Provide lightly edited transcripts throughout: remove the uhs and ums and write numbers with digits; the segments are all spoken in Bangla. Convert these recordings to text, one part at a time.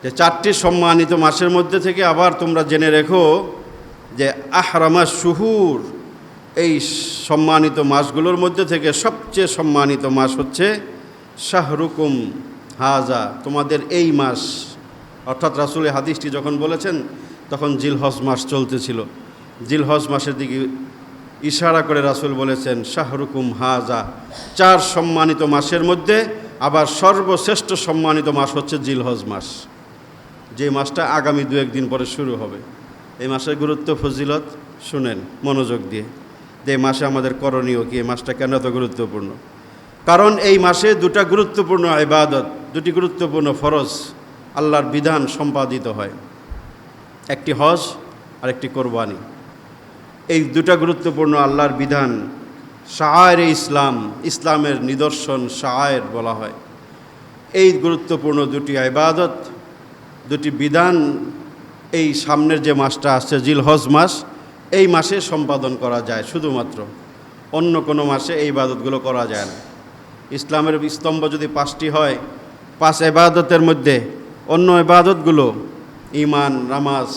যে 4টি সম্মানিত মাসের মধ্যে থেকে আবার তোমরা জেনে রেখো যে আহরামা শুহুর, এই সম্মানিত মাসগুলোর মধ্যে থেকে সবচেয়ে সম্মানিত মাস হচ্ছে শাহরুকুম হাজা, তোমাদের এই মাস। অর্থাৎ রাসূলের হাদিসটি যখন বলেছেন তখন জিলহজ মাস চলতেছিল। জিলহজ মাসের দিকে ইশারা করে রাসূল বলেছেন শাহরুকুম হাজা, 4 সম্মানিত মাসের মধ্যে আবার সর্বশ্রেষ্ঠ সম্মানিত মাস হচ্ছে জিলহজ মাস, যে মাসটা আগামী 2-1 দিন পরে শুরু হবে। এই মাসের গুরুত্ব ফজিলত শুনেন মনোযোগ দিয়ে, যে এই মাসে আমাদের করণীয় কি, এই মাসটা কেন এত গুরুত্বপূর্ণ। কারণ এই মাসে 2টা গুরুত্বপূর্ণ ইবাদত, 2টি গুরুত্বপূর্ণ ফরজ আল্লাহর বিধান সম্পাদিত হয়, একটি হজ আর একটি কোরবানি। এই 2টা গুরুত্বপূর্ণ আল্লাহর বিধান, শাআয়ের ইসলাম, ইসলামের নিদর্শন শাআয়ের বলা হয়। এই গুরুত্বপূর্ণ 2টি ইবাদত, 2টি বিধান এই সামনের যে মাসটা আসছে জিলহজ মাস, এই মাসে সম্পাদন করা যায় শুধুমাত্র, অন্য কোনো মাসে এই ইবাদতগুলো করা যায় না। ইসলামের স্তম্ভ যদি 5টি হয়, 5 ইবাদতের মধ্যে অন্য ইবাদতগুলো ঈমান, নামাজ,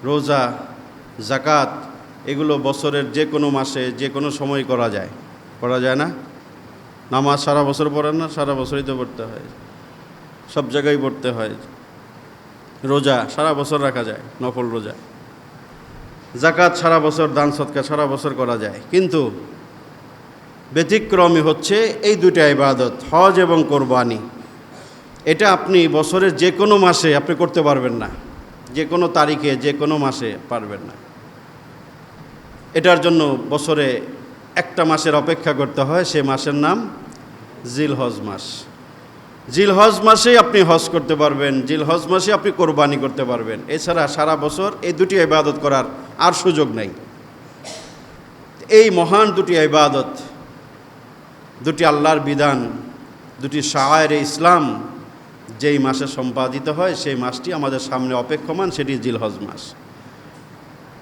রোজা, যাকাত, এগুলো বছরের যে কোনো মাসে যে কোনো সময় করা যায় না। নামাজ সারা বছর পড়েন না, সারা বছরই তো পড়তে হয়, সব জায়গায় পড়তে হয়। রোজা সারা বছর রাখা যায়, নফল রোজা। যাকাত সারা বছর, দান সদকা সারা বছর করা যায়। কিন্তু ব্যতিক্রমী হচ্ছে এই 2টা ইবাদত, হজ এবং কোরবানি। এটা আপনি বছরের যে কোনো মাসে আপনি করতে পারবেন না, যে কোনো তারিখে যে কোনো মাসে পারবেন না। এটার জন্য বছরে একটা মাসের অপেক্ষা করতে হয়, সে মাসের নাম জিলহজ মাস। জিলহজ মাসেই আপনি হজ করতে পারবেন, জিলহজ মাসে আপনি কোরবানি করতে পারবেন। এছাড়া সারা বছর এই 2টি ইবাদত করার আর সুযোগ নেই। এই মহান 2টি ইবাদত, 2টি আল্লাহর বিধান, 2টি শাআয়ের ইসলাম যেই মাসে সম্পাদিত হয়, সেই মাসটি আমাদের সামনে অপেক্ষমান, সেটি জিলহজ মাস।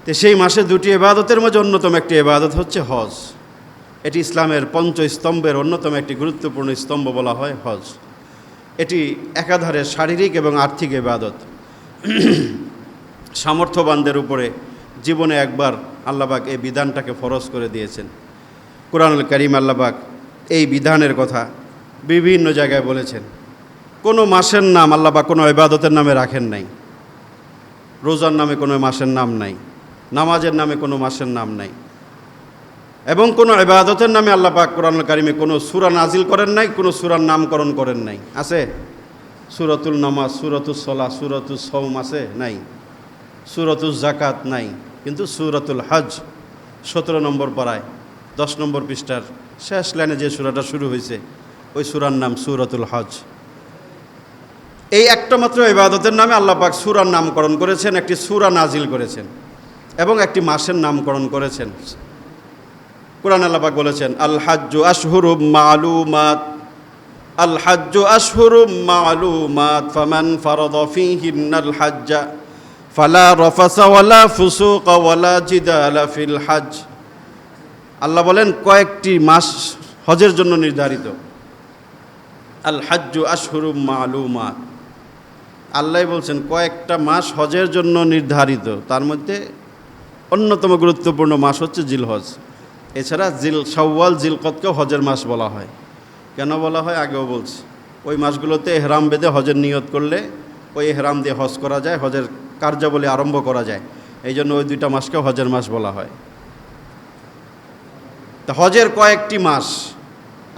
তো সেই মাসে 2টি ইবাদতের মধ্যে অন্যতম একটি ইবাদত হচ্ছে হজ। এটি ইসলামের 5 স্তম্ভের অন্যতম একটি গুরুত্বপূর্ণ স্তম্ভ বলা হয় হজ। এটি একাধারে শারীরিক এবং আর্থিক ইবাদত। সামর্থ্যবানদের উপরে জীবনে একবার আল্লাহ পাক এই বিধানটাকে ফরজ করে দিয়েছেন। কুরআনুল কারীম আল্লাহ পাক এই বিধানের কথা বিভিন্ন জায়গায় বলেছেন। কোনো মাসের নাম আল্লাহ পাক কোনো ইবাদতের নামে রাখেন নাই। রোজার নামে কোনো মাসের নাম নাই, নামাজের নামে কোনো মাসের নাম নাই, এবং কোনো ইবাদতের নামে আল্লাহ পাক কুরআনুল কারীমে কোনো সূরা নাজিল করেন নাই, কোনো সূরার নামকরণ করেন নাই। আছে সূরাতুল নামাজ, সূরাতুস সালাহ, সূরাতুস সাওম আছে? নাই। সূরাতুজ যাকাত নাই। কিন্তু সূরাতুল হজ 17 নম্বর পারায় 10 নম্বর পৃষ্ঠার শেষ লাইনে যে সূরাটা শুরু হয়েছে, ওই সূরার নাম সূরাতুল হজ। এই একটা মাত্র ইবাদতের নামে আল্লাহ পাক সূরার নামকরণ করেছেন, একটি সূরা নাজিল করেছেন এবং একটি মাসের নামকরণ করেছেন। কুরআন আল্লাহ পাক বলেছেন আল হাজ্জু আশহুরুম মা'লুমাত, আল হাজ্জু আশহুরুম মা'লুমাত ফামান ফারাদা ফীহিন্নাল হাজ্জা ফালা রাফাসা ওয়ালা ফুসুকা ওয়ালা জিদালা ফিল হজ। আল্লাহ বলেন কয়েকটি মাস হজের জন্য নির্ধারিত। আল হাজ্জু আশহুরুম মা'লুমাত, আল্লাহ বলছেন কয়েকটা মাস হজের জন্য নির্ধারিত, তার মধ্যে অন্যতম গুরুত্বপূর্ণ মাস হচ্ছে জিলহজ। এছাড়া শাওয়াল, জিলকদকেও হজের মাস বলা হয়। কেন বলা হয় আগেও বলছি, ওই মাসগুলোতে এহরাম বেঁধে হজের নিয়ত করলে ওই এহরাম দিয়ে হজ করা যায়, হজের কার্যাবলী আরম্ভ করা যায়। এই জন্য ওই 2টা মাসকে হজের মাস বলা হয়। তা হজের কয়েকটি মাস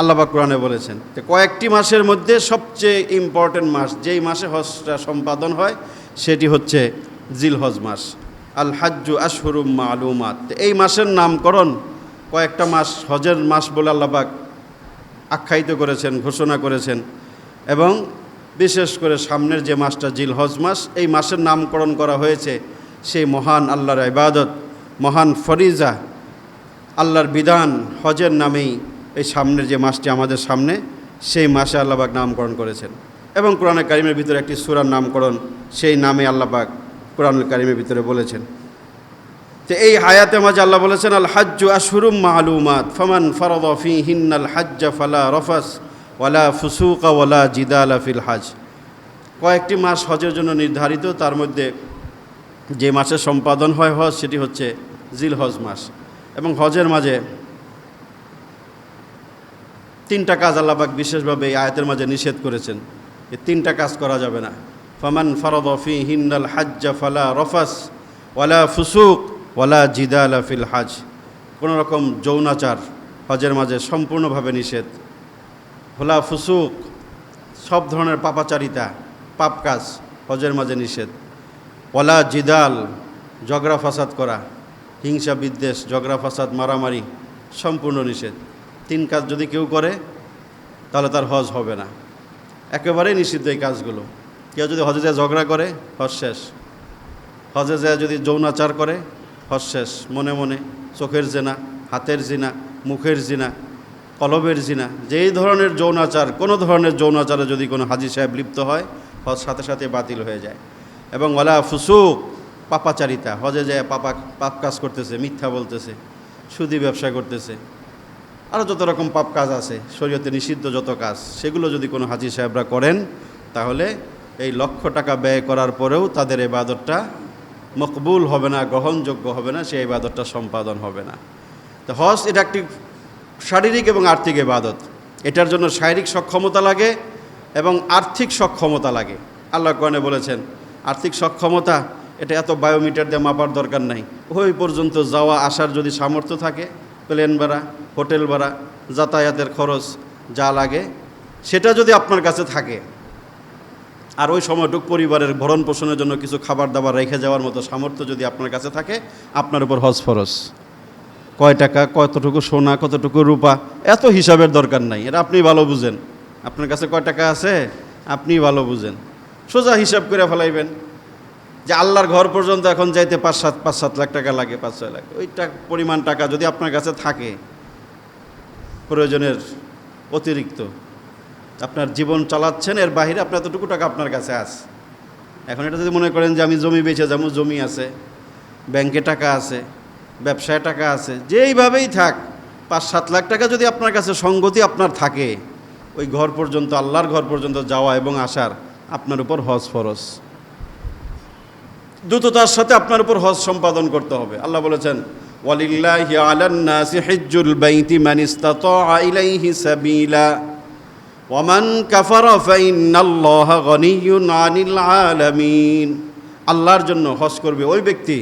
আল্লাহ পাক কোরআনে বলেছেন, তো কয়েকটি মাসের মধ্যে সবচেয়ে ইম্পর্টেন্ট মাস, যেই মাসে হজটা সম্পাদন হয়, সেটি হচ্ছে জিলহজ মাস। আল হাজ্জু আশহুরুম মা'লুমাত, এই মাসের নামকরণ কয়েকটা মাস হজের মাস বলে আল্লাহ পাক আখ্যায়িত করেছেন, ঘোষণা করেছেন। এবং বিশেষ করে সামনের যে মাসটা জিলহজ মাস, এই মাসের নামকরণ করা হয়েছে সেই মহান আল্লাহর ইবাদত, মহান ফরিজা, আল্লাহর বিধান হজের নামেই এই সামনের যে মাসটি আমাদের সামনে, সেই মাসে আল্লাহ পাক নামকরণ করেছেন। এবং কোরআনে কারিমের ভিতরে একটি সূরার নামকরণ সেই নামে আল্লাহ পাক কোরআনুল কারিমের ভিতরে বলেছেন। তো এই আয়াতে মাঝে আল্লাহ বলেছেন আল হাজ্জু আশহুরুম মা'লুমাত ফামান ফারাদা ফীহিন্নাল হাজ্জা ফালা রাফাস ওয়ালা ফুসুকা ওয়ালা জিদালা ফিল হজ। কয়েকটি মাস হজের জন্য নির্ধারিত, তার মধ্যে যে মাসে সম্পাদন হয় হজ সেটি হচ্ছে জিলহজ মাস। এবং হজের মাঝে 3টা কাজ আল্লাহ পাক বিশেষভাবে এই আয়াতের মাঝে নিষেধ করেছেন। এই 3টা কাজ করা যাবে না। ফামান ফারাদা ফীহিন্নাল হাজ্জা ফালা রফাস ওয়ালা ফুসুক ওয়ালা জিদালা ফিল হাজ। কোনো রকম যৌনাচার হজের মাঝে সম্পূর্ণভাবে নিষেধ। ওয়ালা ফুসুক, সব ধরনের পাপাচারিতা, পাপ কাজ হজের মাঝে নিষেধ। ওয়ালা জিদাল, ঝগড়া ফাসাদ করা, হিংসা বিদ্বেষ, ঝগড়া ফাসাদ, মারামারি সম্পূর্ণ নিষেধ। 3 কাজ যদি কেউ করে তাহলে তার হজ হবে না, একেবারেই নিষিদ্ধ এই কাজগুলো। কেউ যদি হজে যায় ঝগড়া করে, হজ শেষ। হজে যায় যদি যৌনাচার করে, হজ শেষ। মনে মনে চোখের জিনা, হাতের জিনা, মুখের জিনা, কলবের জিনা, যেই ধরনের যৌনাচার, কোনো ধরনের যৌনাচারে যদি কোনো হাজি সাহেব লিপ্ত হয়, হজ সাথে সাথে বাতিল হয়ে যায়। এবং ওয়ালা ফুসুক, পাপাচারিতা, হজে যায় পাপ কাজ করতেছে, মিথ্যা বলতেছে, সুদি ব্যবসা করতেছে, আরও যত রকম পাপ কাজ আছে শরীয়তে নিষিদ্ধ যত কাজ, সেগুলো যদি কোনো হাজি সাহেবরা করেন তাহলে এই লক্ষ টাকা ব্যয় করার পরেও তাদের ইবাদতটা মকবুল হবে না, গ্রহণযোগ্য হবে না, সেই ইবাদতটা সম্পাদন হবে না। তো হজ এটা একটি শারীরিক এবং আর্থিক ইবাদত। এটার জন্য শারীরিক সক্ষমতা লাগে এবং আর্থিক সক্ষমতা লাগে। আল্লাহ কোরআনে বলেছেন আর্থিক সক্ষমতা এটা এত বায়োমিটার দিয়ে মাপার দরকার নাই। ওই পর্যন্ত যাওয়া আসার যদি সামর্থ্য থাকে, প্লেন ভাড়া, হোটেল ভাড়া, যাতায়াতের খরচ যা লাগে সেটা যদি আপনার কাছে থাকে, আর ওই সময়টুক পরিবারের ভরণ পোষণের জন্য কিছু খাবার দাবার রেখে যাওয়ার মতো সামর্থ্য যদি আপনার কাছে থাকে, আপনার উপর হজ ফরজ। কয় টাকা, কতটুকু সোনা, কতটুকু রূপা, এত হিসাবের দরকার নাই। এটা আপনি ভালো বুঝেন। আপনার কাছে কয় টাকা আছে আপনি ভালো বুঝেন, সোজা হিসাব করে ফেলাইবেন যে আল্লাহর ঘর পর্যন্ত এখন যাইতে 5-7 লাখ টাকা লাগে, 5-6 লাখ। ওইটা পরিমাণ টাকা যদি আপনার কাছে থাকে প্রয়োজনের অতিরিক্ত, আপনার জীবন চালাচ্ছেন, এর বাইরে আপনার এতটুকু টাকা আপনার কাছে আছে। এখন এটা যদি মনে করেন যে আমি জমি বেচে যাবো, জমি আছে, ব্যাংকে টাকা আছে, ব্যবসায় টাকা আছে, যেইভাবেই থাক 5-7 লাখ টাকা যদি আপনার কাছে সঙ্গতি আপনার থাকে, ওই ঘর পর্যন্ত, আল্লাহর ঘর পর্যন্ত যাওয়া এবং আসার আপনার উপর হজ ফরজ। দ্রুততার সাথে আপনার উপর হজ সম্পাদন করতে হবে। আল্লাহ বলেছেন ওয়ালিল্লাহি আলান নাসি হিজ্জুল বাইতি মান ইসতাতা ইলাইহি সাবিলা ওয়া মান কাফারা ফাইন্নাল্লাহা গনিয়্যুন আনিল আলামিন। আল্লাহর জন্য হজ করবে ওই ব্যক্তি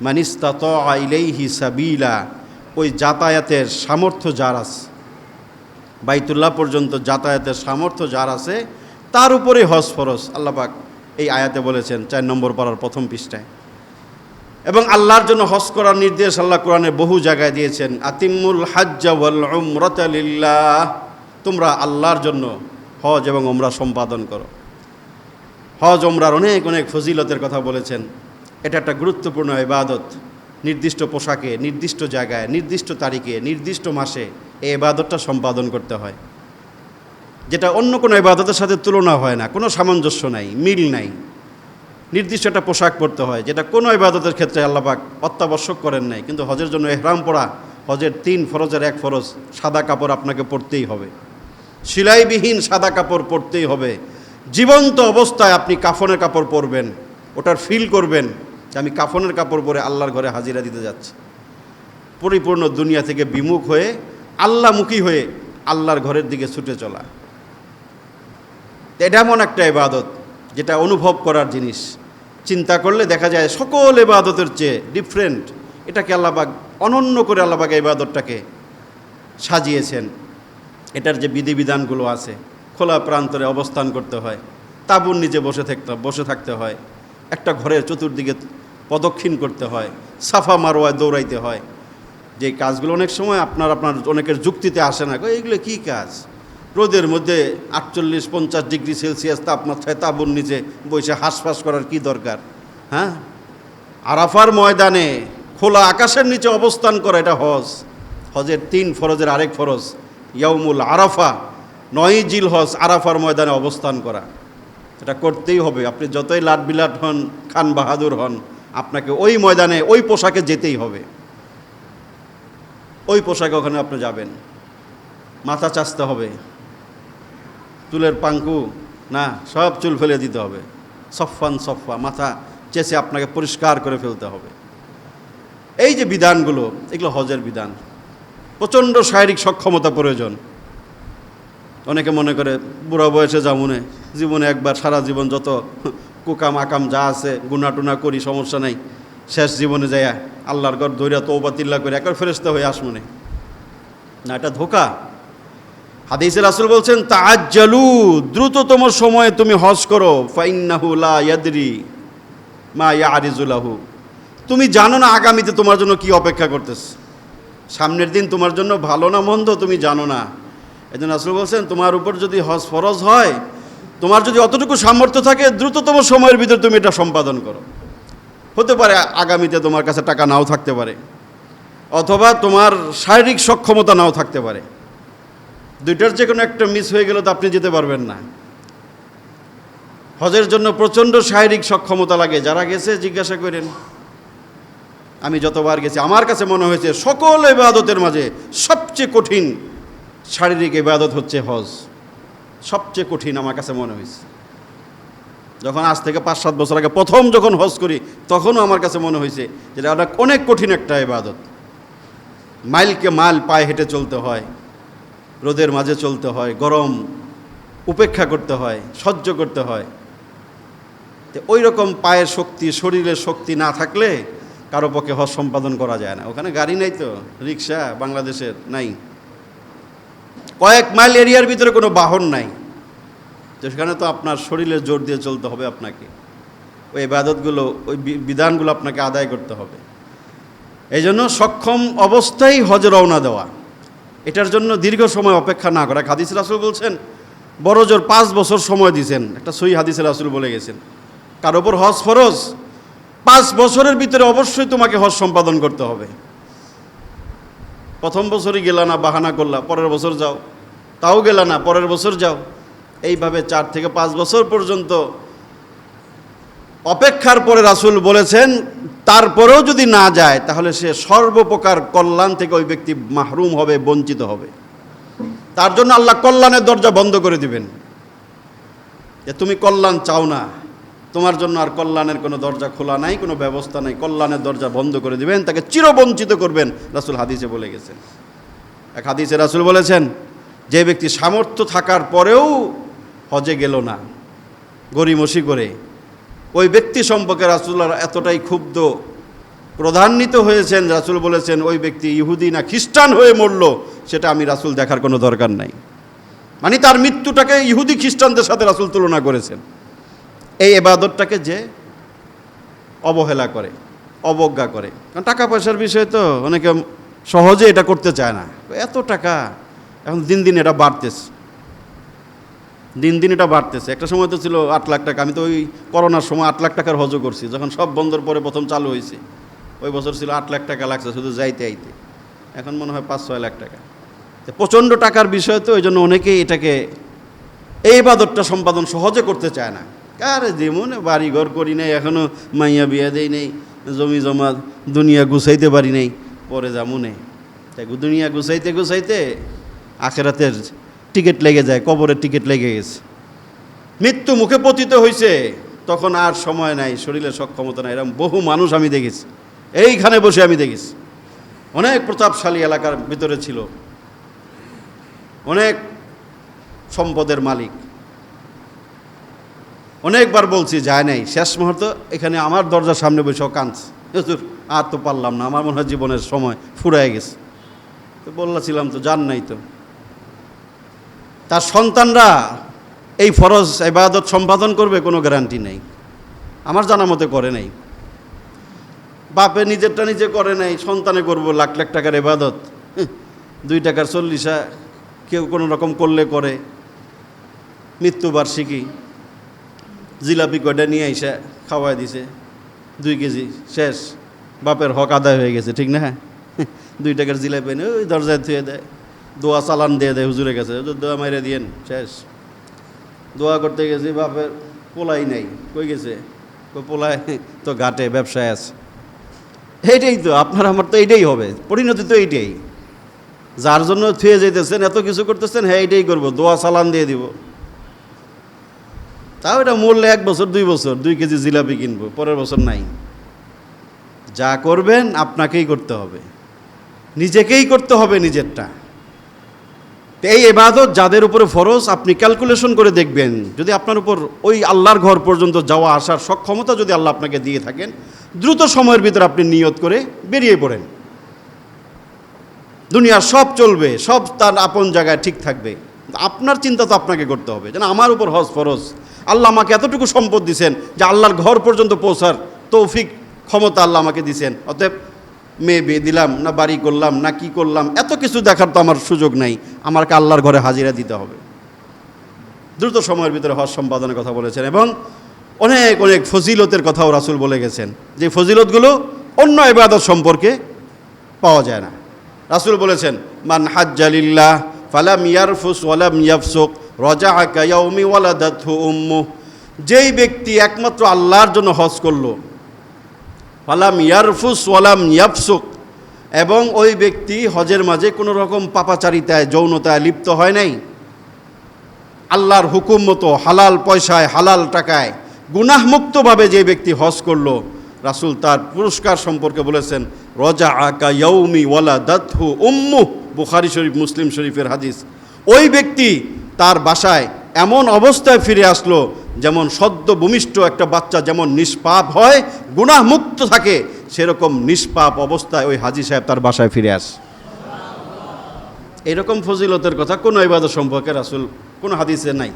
মান ইসতাতা ইলাইহি সাবিলা, ওই যাতায়াতের সামর্থ্য যার আছে, বাইতুল্লাহ পর্যন্ত যাতায়াতের সামর্থ্য যার আছে তার উপরে হজ ফরজ। আল্লাহ পাক এই আয়াতে বলেছেন 4 নম্বর পারার 1ম পৃষ্ঠায়। এবং আল্লাহর জন্য হজ করার নির্দেশ আল্লাহ কোরআনে বহু জায়গায় দিয়েছেন। আতিমুল হাজ্জা ওয়াল উমরাতা লিল্লাহ, তোমরা আল্লাহর জন্য হজ এবং উমরা সম্পাদন করো। হজ উমরার অনেক অনেক ফজিলতের কথা বলেছেন। এটা একটা গুরুত্বপূর্ণ ইবাদত। নির্দিষ্ট পোশাকে, নির্দিষ্ট জায়গায়, নির্দিষ্ট তারিখে, নির্দিষ্ট মাসে এই ইবাদতটা সম্পাদন করতে হয়, যেটা অন্য কোনো ইবাদতের সাথে তুলনা হয় না, কোনো সামঞ্জস্য নাই, মিল নাই। নির্দিষ্ট একটা পোশাক পরতে হয়, যেটা কোনো ইবাদতের ক্ষেত্রে আল্লাহ পাক অত্যাবশ্যক করেন নাই। কিন্তু হজের জন্য ইহরাম পরা, হজের 3 ফরজের 1 ফরজ, সাদা কাপড় আপনাকে পরতেই হবে, সেলাইবিহীন সাদা কাপড় পরতেই হবে। জীবন্ত অবস্থায় আপনি কাফনের কাপড় পরবেন, ওটার ফিল করবেন যে আমি কাফনের কাপড় পরে আল্লাহর ঘরে হাজিরা দিতে যাচ্ছি। পরিপূর্ণ দুনিয়া থেকে বিমুখ হয়ে, আল্লাহমুখী হয়ে আল্লাহর ঘরের দিকে ছুটে চলা, এটা এমন একটা ইবাদত যেটা অনুভব করার জিনিস। চিন্তা করলে দেখা যায় সকল ইবাদতের চেয়ে ডিফারেন্ট। এটাকে আল্লাহ পাক অনন্য করে আল্লাহ পাক ইবাদতটাকে সাজিয়েছেন। এটার যে বিধিবিধানগুলো আছে, খোলা প্রান্তরে অবস্থান করতে হয়, তাঁবুর নিচে বসে থাকতে হয়, একটা ঘরের চতুর্দিকে প্রদক্ষিণ করতে হয়, সাফা মারোয়ায় দৌড়াইতে হয়। যে কাজগুলো অনেক সময় আপনার অনেকের যুক্তিতে আসে না, এইগুলো কী কাজ? রোদের মধ্যে 48-50 ডিগ্রি সেলসিয়াস তাপমাত্রায় তাঁবুর নিচে বসে হাঁসফাঁস করার কি দরকার? হ্যাঁ, আরাফার ময়দানে খোলা আকাশের নিচে অবস্থান করা, এটা হজ। হজের 3 ফরজের আরেক ফরজ ইয়াউমুল আরাফা, 9 জিলহজ আরাফার ময়দানে অবস্থান করা, এটা করতেই হবে। আপনি যতই লাট বিলাট হন, খান বাহাদুর হন, আপনাকে ওই ময়দানে ওই পোশাকে যেতেই হবে। ওই পোশাকে ওখানে আপনি যাবেন, মাথা চাচতে হবে, চুলের পাঙ্কু না, সব চুল ফেলে দিতে হবে, সফান সফা, মাথা চেঁচে আপনাকে পরিষ্কার করে ফেলতে হবে। এই যে বিধানগুলো, এগুলো হজের বিধান। প্রচণ্ড শারীরিক সক্ষমতা প্রয়োজন। অনেকে মনে করে বুড়া বয়সে যামুনে, জীবনে একবার সারা জীবন যত কুকাম আকাম যা আছে গুনা টুনা করি, সমস্যা নাই, শেষ জীবনে যাইয়া আল্লাহর ঘর দৈরা তওবা তিল্লা করে একবার ফেরেশতা হয়ে আসমনে। না, এটা ধোঁকা। হাদিসে রাসূল বলছেন, তাআজ্জালু, দ্রুততম সময়ে তুমি হজ করো, ফাইন্নাহু লা ইয়াদরি মা ইয়ারিজু লাহু। তুমি জানো না আগামীতে তোমার জন্য কি অপেক্ষা করতেছে, সামনের দিন তোমার জন্য ভালো না মন্দ তুমি জানো না। এজন্য রাসূল বলছেন, তোমার উপর যদি হজ ফরজ হয়, তোমার যদি অতটুকু সামর্থ্য থাকে, দ্রুততম সময়ের ভিতরে তুমি এটা সম্পাদন করো। হতে পারে আগামীতে তোমার কাছে টাকা নাও থাকতে পারে, অথবা তোমার শারীরিক সক্ষমতা নাও থাকতে পারে। দুইটার যে কোনো একটা মিস হয়ে গেলে তো আপনি যেতে পারবেন না। হজের জন্য প্রচণ্ড শারীরিক সক্ষমতা লাগে। যারা গেছে জিজ্ঞাসা করেন, আমি যতবার গেছি আমার কাছে মনে হয়েছে সকল ইবাদতের মাঝে সবচেয়ে কঠিন শারীরিক ইবাদত হচ্ছে হজ। সবচেয়ে কঠিন আমার কাছে মনে হয়েছে। যখন আজ থেকে 5-7 বছর আগে প্রথম যখন হজ করি, তখনও আমার কাছে মনে হয়েছে যে এটা অনেক কঠিন একটা ইবাদত। মাইলকে মাইল পায়ে হেঁটে চলতে হয়, রোদের মাঝে চলতে হয়, গরম উপেক্ষা করতে হয়, সহ্য করতে হয়। তো ওই রকম পায়ের শক্তি, শরীরের শক্তি না থাকলে কারো পক্ষে হজ সম্পাদন করা যায় না। ওখানে গাড়ি নাই, তো রিক্সা বাংলাদেশের নাই, কয়েক মাইল এরিয়ার ভিতরে কোনো বাহন নাই, তো সেখানে তো আপনার শরীরের জোর দিয়ে চলতে হবে আপনাকে। ওই ইবাদতগুলো, ওই বিধানগুলো আপনাকে আদায় করতে হবে। এই জন্য সক্ষম অবস্থায় হজে রওনা দেওয়া, এটার জন্য দীর্ঘ সময় অপেক্ষা না করা। হাদিস রাসূল বলছেন, বড় জোর 5 বছর সময় দিয়েছেন। একটা সহিহ হাদিসে রাসূল বলে গেছেন, কার ওপর হজ ফরজ, 5 বছরের ভিতরে অবশ্যই তোমাকে হজ সম্পাদন করতে হবে। প্রথম বছরই গেলা না, বাহানা করলা, পরের বছর যাও, তাও গেলা না, পরের বছর যাও। এইভাবে 4 থেকে 5 বছর পর্যন্ত অপেক্ষার পরে রাসূল বলেছেন, তারপরেও যদি না যায় তাহলে সে সর্বপ্রকার কল্যাণ থেকে ওই ব্যক্তি মাহরুম হবে, বঞ্চিত হবে। তার জন্য আল্লাহ কল্যাণের দরজা বন্ধ করে দিবেন, যে তুমি কল্যাণ চাও না, তোমার জন্য আর কল্যাণের কোনো দরজা খোলা নাই, কোনো ব্যবস্থা নাই, কল্যাণের দরজা বন্ধ করে দিবেন, তাকে চিরবঞ্চিত করবেন। রাসূল হাদিসে বলে গেছেন। এক হাদিসে রাসূল বলেছেন, যে ব্যক্তি সামর্থ্য থাকার পরেও হজে গেল না, গরিমসি করে, ওই ব্যক্তি সম্পর্কে রাসূলুল্লাহ এতটাই ক্ষুব্ধ, ক্রোধান্বিত হয়েছেন, রাসূল বলেছেন ওই ব্যক্তি ইহুদি না খ্রিস্টান হয়ে মরল, সেটা আমি রাসূল দেখার কোনো দরকার নাই। মানে তার মৃত্যুটাকে ইহুদি খ্রিস্টানদের সাথে রাসূল তুলনা করেছেন। এই ইবাদতটাকে যে অবহেলা করে, অবজ্ঞা করে, কারণ টাকা পয়সার বিষয় তো অনেকে সহজে এটা করতে চায় না। এত টাকা, এখন দিন দিন এটা বাড়তেছে, দিন দিন এটা বাড়তেছে। একটা সময় তো ছিল 8 লাখ টাকা। আমি তো ওই করোনার সময় 8 লাখ টাকার হজও করছি, যখন সব বন্ধর পরে প্রথম চালু হয়েছে। ওই বছর ছিল 8 লাখ টাকা লাগছে শুধু যাইতে আইতে, এখন মনে হয় 5-6 লাখ টাকা। তো প্রচণ্ড টাকার বিষয় তো, ওই জন্য অনেকেই এটাকে, এই ইবাদতটা সম্পাদন সহজে করতে চায় না। আরে যেমন বাড়ি ঘর করি নাই, এখনও মাইয়া বিয়া দেই নেই, জমি জমা দুনিয়া গুছাইতে পারি নাই, পরে যামুনে। তাই দুনিয়া গুছাইতে গুছাইতে আখেরাতের টিকিট লেগে যায়, কবরের টিকিট লেগে গেছে, মৃত্যু মুখে পতিত হয়েছে, তখন আর সময় নাই, শরীরের সক্ষমতা নাই। এরকম বহু মানুষ আমি দেখেছি, এইখানে বসে আমি দেখেছি। অনেক প্রতাপশালী এলাকার ভিতরে ছিল, অনেক সম্পদের মালিক, অনেকবার বলছি যায় নাই, শেষ মুহূর্তে এখানে আমার দরজার সামনে বসেও কাঁদছে, হুজুর আর তো পারলাম না, আমার মনে হয় জীবনের সময় ফুরায় গেছে। তো বললাম তো যান নাই তো। তার সন্তানরা এই ফরজ ইবাদত সম্পাদন করবে কোনো গ্যারান্টি নেই, আমার জানা মতে করে নাই। বাপে নিজেরটা নিজে করে নাই, সন্তানে করবো লাখ লাখ টাকার ইবাদত, 2 টাকার 40 কেউ কোনো রকম করলে করে। মৃত্যুবার্ষিকী জিলাপি কয়টা নিয়ে এসে খাওয়াই দিছে, 2 কেজি, শেষ, বাপের হক আদায় হয়ে গেছে, ঠিক না? 2 টাকার জিলাপি এনে ওই দরজায় থুয়ে দেয়, দোয়া চালান দিয়ে দেয় হুজুরের কাছে, দোয়া মাইরে দিয়েন, শেষ। দোয়া করতে গেছি, বাপের পোলাই নেই, কই গেছে? পোলায় তো ঘাটে ব্যবসায় আছে। এইটাই তো আপনার আমার তো এইটাই হবে, পরিণতি তো এইটাই। যার জন্য থুয়ে যেতেছেন, এত কিছু করতেছেন, হ্যাঁ এইটাই করবো, দোয়া চালান দিয়ে দিব। তাও এটা মূল্য 1 বছর 2 বছর 2 কেজি জিলাপি কিনবো, পরের বছর নাই। যা করবেন আপনাকেই করতে হবে, নিজেকেই করতে হবে নিজেরটা। এই ইবাদত যাদের উপরে ফরজ, আপনি ক্যালকুলেশন করে দেখবেন, যদি আপনার উপর ওই আল্লাহর ঘর পর্যন্ত যাওয়া আসার সক্ষমতা যদি আল্লাহ আপনাকে দিয়ে থাকেন, দ্রুত সময়ের ভিতরে আপনি নিয়ত করে বেরিয়ে পড়েন। দুনিয়ার সব চলবে, সব তার আপন জায়গায় ঠিক থাকবে, আপনার চিন্তা তো আপনাকে করতে হবে। যেন আমার উপর হজ ফরজ, আল্লাহ আমাকে এতটুকু সম্পদ দিয়েছেন যে আল্লাহর ঘর পর্যন্ত পৌঁছার তৌফিক ক্ষমতা আল্লাহ আমাকে দিয়েছেন। অতএব মেয়ে বিয়ে দিলাম না, বাড়ি করলাম না, কি করলাম, এত কিছু দেখার তো আমার সুযোগ নাই, আমাকে আল্লাহর ঘরে হাজিরা দিতে হবে। দ্রুত সময়ের ভিতরে হজ সম্পাদনের কথা বলেছেন এবং অনেক অনেক ফজিলতের কথাও রাসূল বলে গেছেন, যে ফজিলতগুলো অন্য ইবাদত সম্পর্কে পাওয়া যায় না। রাসূল বলেছেন, মান হাজ্জা লিল্লাহ ফালাম ইয়ারফুস ওয়ালাম ইয়াফসুক রাজাআ কায়াউমি ওয়ালাদাতহু উম্মুহ। যেই ব্যক্তি একমাত্র আল্লাহর জন্য হজ করলো, ফালাম ইয়ারফুস ওয়ালাম ইয়াফসুক, এবং ওই ব্যক্তি হজের মাঝে কোনো রকম পাপাচারিতায় যৌনতায় লিপ্ত হয় নাই, আল্লাহর হুকুম মতো হালাল পয়সায় হালাল টাকায় গুনাহমুক্তভাবে যে ব্যক্তি হজ করলো, রাসূল তার পুরস্কার সম্পর্কে বলেছেন, রাজাআ কায়াউমি ওয়ালাদাতহু উম্মুহ। বুখারী শরীফ, মুসলিম শরীফের হাদিস। ওই ব্যক্তি তার বাসায় এমন অবস্থায় ফিরে আসলো যেমন সদ্য ভূমিষ্ঠ একটা বাচ্চা যেমন নিষ্পাপ হয়, গুনাহমুক্ত থাকে, সেরকম নিষ্পাপ অবস্থায় ওই হাজী সাহেব তার বাসায় ফিরে আসে। এরকম ফজিলতের কথা কোনো ইবাদত সম্পর্কে রাসূল কোনো হাদিসে নাই,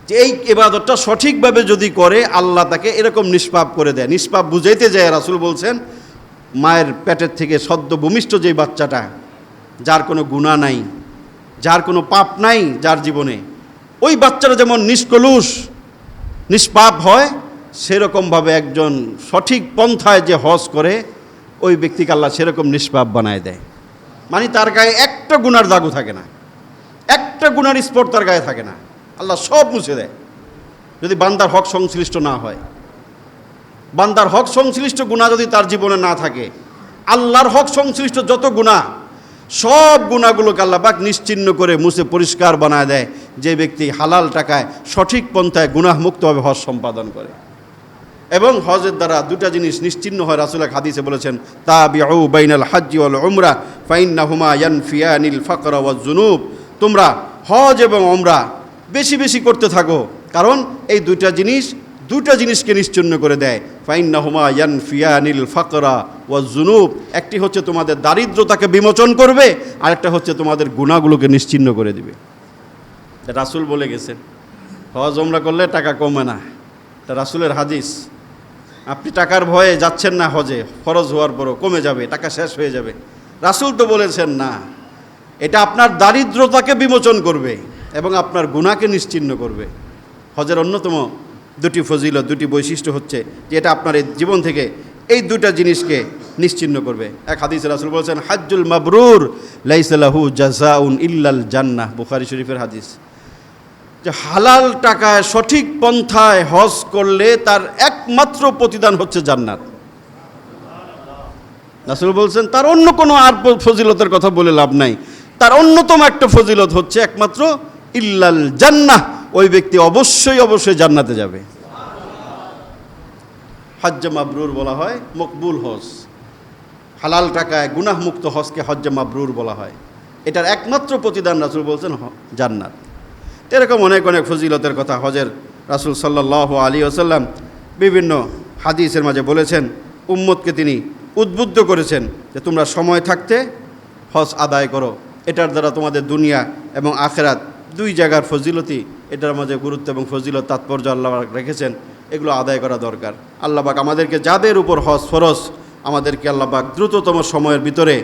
যে এই ইবাদতটা সঠিকভাবে যদি করে আল্লাহ তাকে এরকম নিষ্পাপ করে দেয়। নিষ্পাপ বুঝাইতে যায় রাসূল বলছেন, মায়ের পেটের থেকে সদ্য ভূমিষ্ঠ যে বাচ্চাটা, যার কোনো গুনাহ নাই, যার কোনো পাপ নাই যার জীবনে, ওই বাচ্চাটা যেমন নিষ্কলুষ নিষ্পাপ হয়, সেরকমভাবে একজন সঠিক পন্থায় যে হজ করে ওই ব্যক্তিকে আল্লাহ সেরকম নিষ্পাপ বানায় দেয়। মানে তার গায়ে একটা গুনার দাগও থাকে না, একটা গুনার স্পট তার গায়ে থাকে না, আল্লাহ সব মুছে দেয়, যদি বান্দার হক সংশ্লিষ্ট না হয়। বান্দার হক সংশ্লিষ্ট গুনাহ যদি তার জীবনে না থাকে, আল্লাহর হক সংশ্লিষ্ট যত গুনাহ, সব গুনাহগুলোকে আল্লাহ পাক নিশ্চিহ্ন করে মুছে পরিষ্কার বানায় দেয় যে ব্যক্তি হালাল টাকায় সঠিক পন্থায় গুনাহমুক্তভাবে হজ সম্পাদন করে। এবং হজের দ্বারা দুটা জিনিস নিশ্চিহ্ন হয়। রাসূল এক হাদিসে বলেছেন, তাবিউ বাইনাল হাজ্জি ওয়াল উমরা ফাইন্নাহুমা ইয়ানফিয়ানিল ফাকরা ওয়াজ যুনুব। তোমরা হজ এবং উমরা বেশি বেশি করতে থাকো, কারণ এই দুটা জিনিসকে নিশ্চিহ্ন করে দেয়। ফাইন্নাহুমা ইয়ানফিয়ানিল ফাকরা ওয়াজ যুনুব। একটি হচ্ছে তোমাদের দারিদ্রতাকে বিমোচন করবে, আরেকটা হচ্ছে তোমাদের গুনাহগুলোকে নিশ্চিহ্ন করে দিবে। রাসূল বলে গেছেন, হজ উমরা করলে টাকা কমে না, এটা রাসূলের হাদিস। আপনি টাকার ভয়ে যাচ্ছেন না হজে, ফরজ হওয়ার পরও কমে যাবে, টাকা শেষ হয়ে যাবে। রাসূল তো বলেছেন না, এটা আপনার দারিদ্রতাকে বিমোচন করবে এবং আপনার গুনাহকে নিশ্চিহ্ন করবে। হজের অন্যতম দুটি ফজিলত, দুটি বৈশিষ্ট্য হচ্ছে যে এটা আপনার এই জীবন থেকে এই দুটা জিনিসকে নিশ্চিহ্ন করবে। এক হাদিসে রাসূল বলেছেন, হাজ্জুল মাবরুর লাইসা লাহু জাযাউন ইল্লাল জান্নাহ। বুখারী শরীফের হাদিস, যে হালাল টাকায় সঠিক পন্থায় হজ করলে তার একমাত্র প্রতিদান হচ্ছে জান্নাত। রাসূল বলছেন তার অন্য কোনো আর ফজিলতের কথা বলে লাভ নাই, তার অন্যতম একটা ফজিলত হচ্ছে একমাত্র ইল্লাল জান্নাহ, ওই ব্যক্তি অবশ্যই অবশ্যই জান্নাতে যাবে। হজ্জে মাবরুর বলা হয় মকবুল হজ, হালাল টাকায় গুনাহমুক্ত হজকে হজ্জে মাবরুর বলা হয়। এটার একমাত্র প্রতিদান রাসূল বলছেন জান্নাত। এরকম অনেক অনেক ফজিলতের কথা হজের রাসূল সাল্লাল্লাহু আলাইহি ওয়াসাল্লাম বিভিন্ন হাদিসের মাঝে বলেছেন। উম্মতকে তিনি উদ্বুদ্ধ করেছেন যে তোমরা সময় থাকতে হজ আদায় করো, এটার দ্বারা তোমাদের দুনিয়া এবং আখিরাত দুই জায়গার ফজিলতি, এটার মাঝে গুরুত্ব এবং ফজিলত তাৎপর্য আল্লাহ রেখেছেন, এগুলো আদায় করা দরকার। আল্লাহ পাক আমাদেরকে যাদের উপর হজ ফরজ, আমাদেরকে আল্লাহ পাক দ্রুততম সময়ের ভিতরে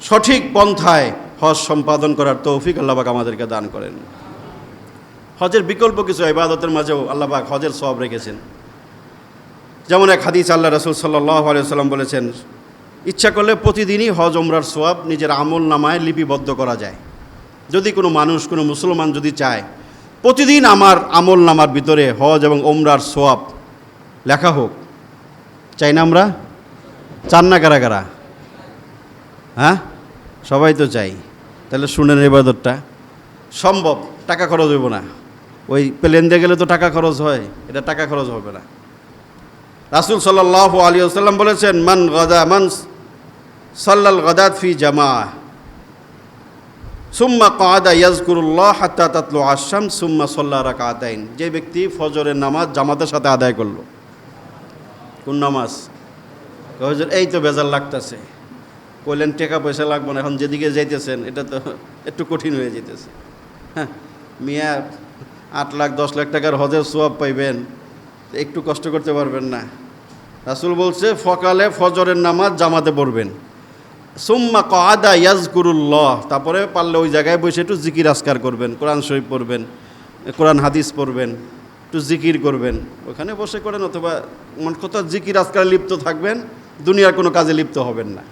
সঠিক পন্থায় হজ সম্পাদন করার তৌফিক আল্লাহ পাক আমাদেরকে দান করেন। হজের বিকল্প কিছু ইবাদতের মাঝেও আল্লাহ পাক হজের সওয়াব রেখেছেন। যেমন এক হাদিস আল্লাহ রাসূল সাল্লাল্লাহু আলাইহি ওয়াসাল্লাম বলেছেন, ইচ্ছা করলে প্রতিদিনই হজ উমরার সওয়াব নিজের আমল নামায় লিপিবদ্ধ করা যায়। যদি কোনো মানুষ, কোনো মুসলমান যদি চায় প্রতিদিন আমার আমল নামার ভিতরে হজ এবং উমরার সওয়াব লেখা হোক, চাই না আমরা? চান না কারা কারা? হ্যাঁ, সবাই তো চাই। তাহলে শুনেন, ইবাদতটা সম্ভব, টাকা খরচ হইব না, ওই প্লেন দিয়ে গেলে তো টাকা খরচ হয়, এটা টাকা খরচ হবে না। রাসূল সাল্লাল্লাহু আলাইহি ওয়াসাল্লাম বলেছেন, মান সাল্লাল গাদাত ফি জামাআহ সুম্মা কাআদা ইয়াজকুরুল্লাহ হাত্তা তাতলু আশ-শামস সুম্মা সাল্লা রাকাতাইন। যে ব্যক্তি ফজরের নামাজ জামাতের সাথে আদায় করলো। কোন নামাজ? হুজুর এই তো বেজার লাগতেছে, কইলেন টাকা পয়সা লাগবে না, এখন যেদিকে যাইতেছেন এটা তো একটু কঠিন হয়ে যেতেছে। হ্যাঁ, মিয়া 8 লাখ 10 লাখ টাকার হজের সওয়াব পাইবেন, একটু কষ্ট করতে পারবেন না। রাসূল বলছে সকালে ফজরের নামাজ জামাতে পড়বেন, সুম্মা কাআদা ইয়াজকুরুল্লাহ, তারপরে পারলে ওই জায়গায় বসে একটু জিকির আজকার করবেন, কোরআন শরীফ পড়বেন, কোরআন হাদিস পড়বেন, একটু জিকির করবেন, ওখানে বসে করেন, অথবা মন কথা জিকির আজকার লিপ্ত থাকবেন, দুনিয়ার কোনো কাজে লিপ্ত হবেন না।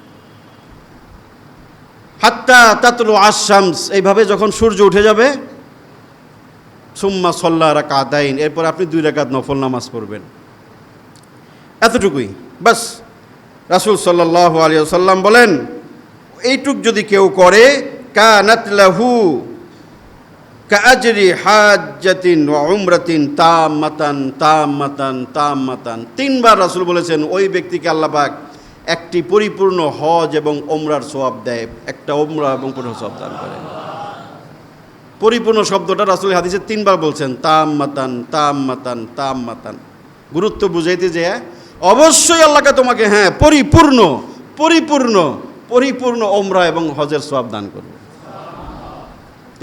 হাত্তা তাতলু আশ-শামস, এইভাবে যখন সূর্য উঠে যাবে, সুম্মা সাল্লা রাকাতাইন, এরপর আপনি 2 রাকাত নফল নামাজ পড়বেন। এতটুকুই বাস। রাসূল সাল্লাল্লাহু আলাইহি ওয়াসাল্লাম বলেন, এইটুক যদি কেউ করে, কানাত লাহু কাআজরি হাজ্জাতিন ওয়া উমরাতিন তাম্মাতান তাম্মাতান তাম্মাতান। 3 বার রাসূল বলেছেন ওই ব্যক্তিকে আল্লাহ পাক একটি পরিপূর্ণ হজ এবং ওমরার সওয়াব দেয়, একটা ওমরা এবং পরিপূর্ণ সওয়াব দান করে। পরিপূর্ণ শব্দটা রাসূল হাদিসে 3 বার বলছেন, তাম্মাতান তাম্মাতান তাম্মাতান। গুরুত্ব বুঝাইতে যে অবশ্যই আল্লাহকে তোমাকে পরিপূর্ণ পরিপূর্ণ পরিপূর্ণ ওমরা এবং হজের সওয়াব দান করবে।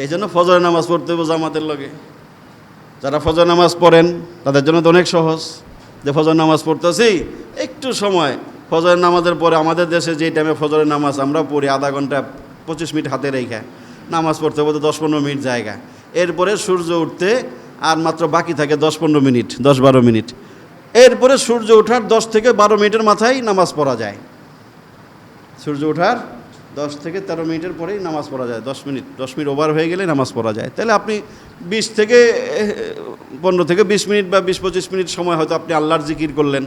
এই জন্য ফজরের নামাজ পড়তে হবে জামাতের লগে। যারা ফজর নামাজ পড়েন তাদের জন্য তো অনেক সহজ, যে ফজর নামাজ পড়তেছি, একটু সময় ফজরের নামাজের পরে, আমাদের দেশে যেই টাইমে ফজরের নামাজ আমরা পড়ি, আধা ঘন্টা 25 মিনিট হাতে রেখে নামাজ পড়তে পড়তে 10-15 মিনিট জায়গা, এরপরে সূর্য উঠতে আর মাত্র বাকি থাকে 10-15 মিনিট, 10-12 মিনিট। এরপরে সূর্য ওঠার 10 থেকে 12 মিনিটের মাথায় নামাজ পড়া যায়। সূর্য ওঠার 10 থেকে 13 মিনিটের পরেই নামাজ পড়া যায়। 10 মিনিট ওভার হয়ে গেলে নামাজ পড়া যায়। তাহলে আপনি 15 থেকে 20 মিনিট বা 20-25 মিনিট সময় হয়তো আপনি আল্লাহর জিকির করলেন,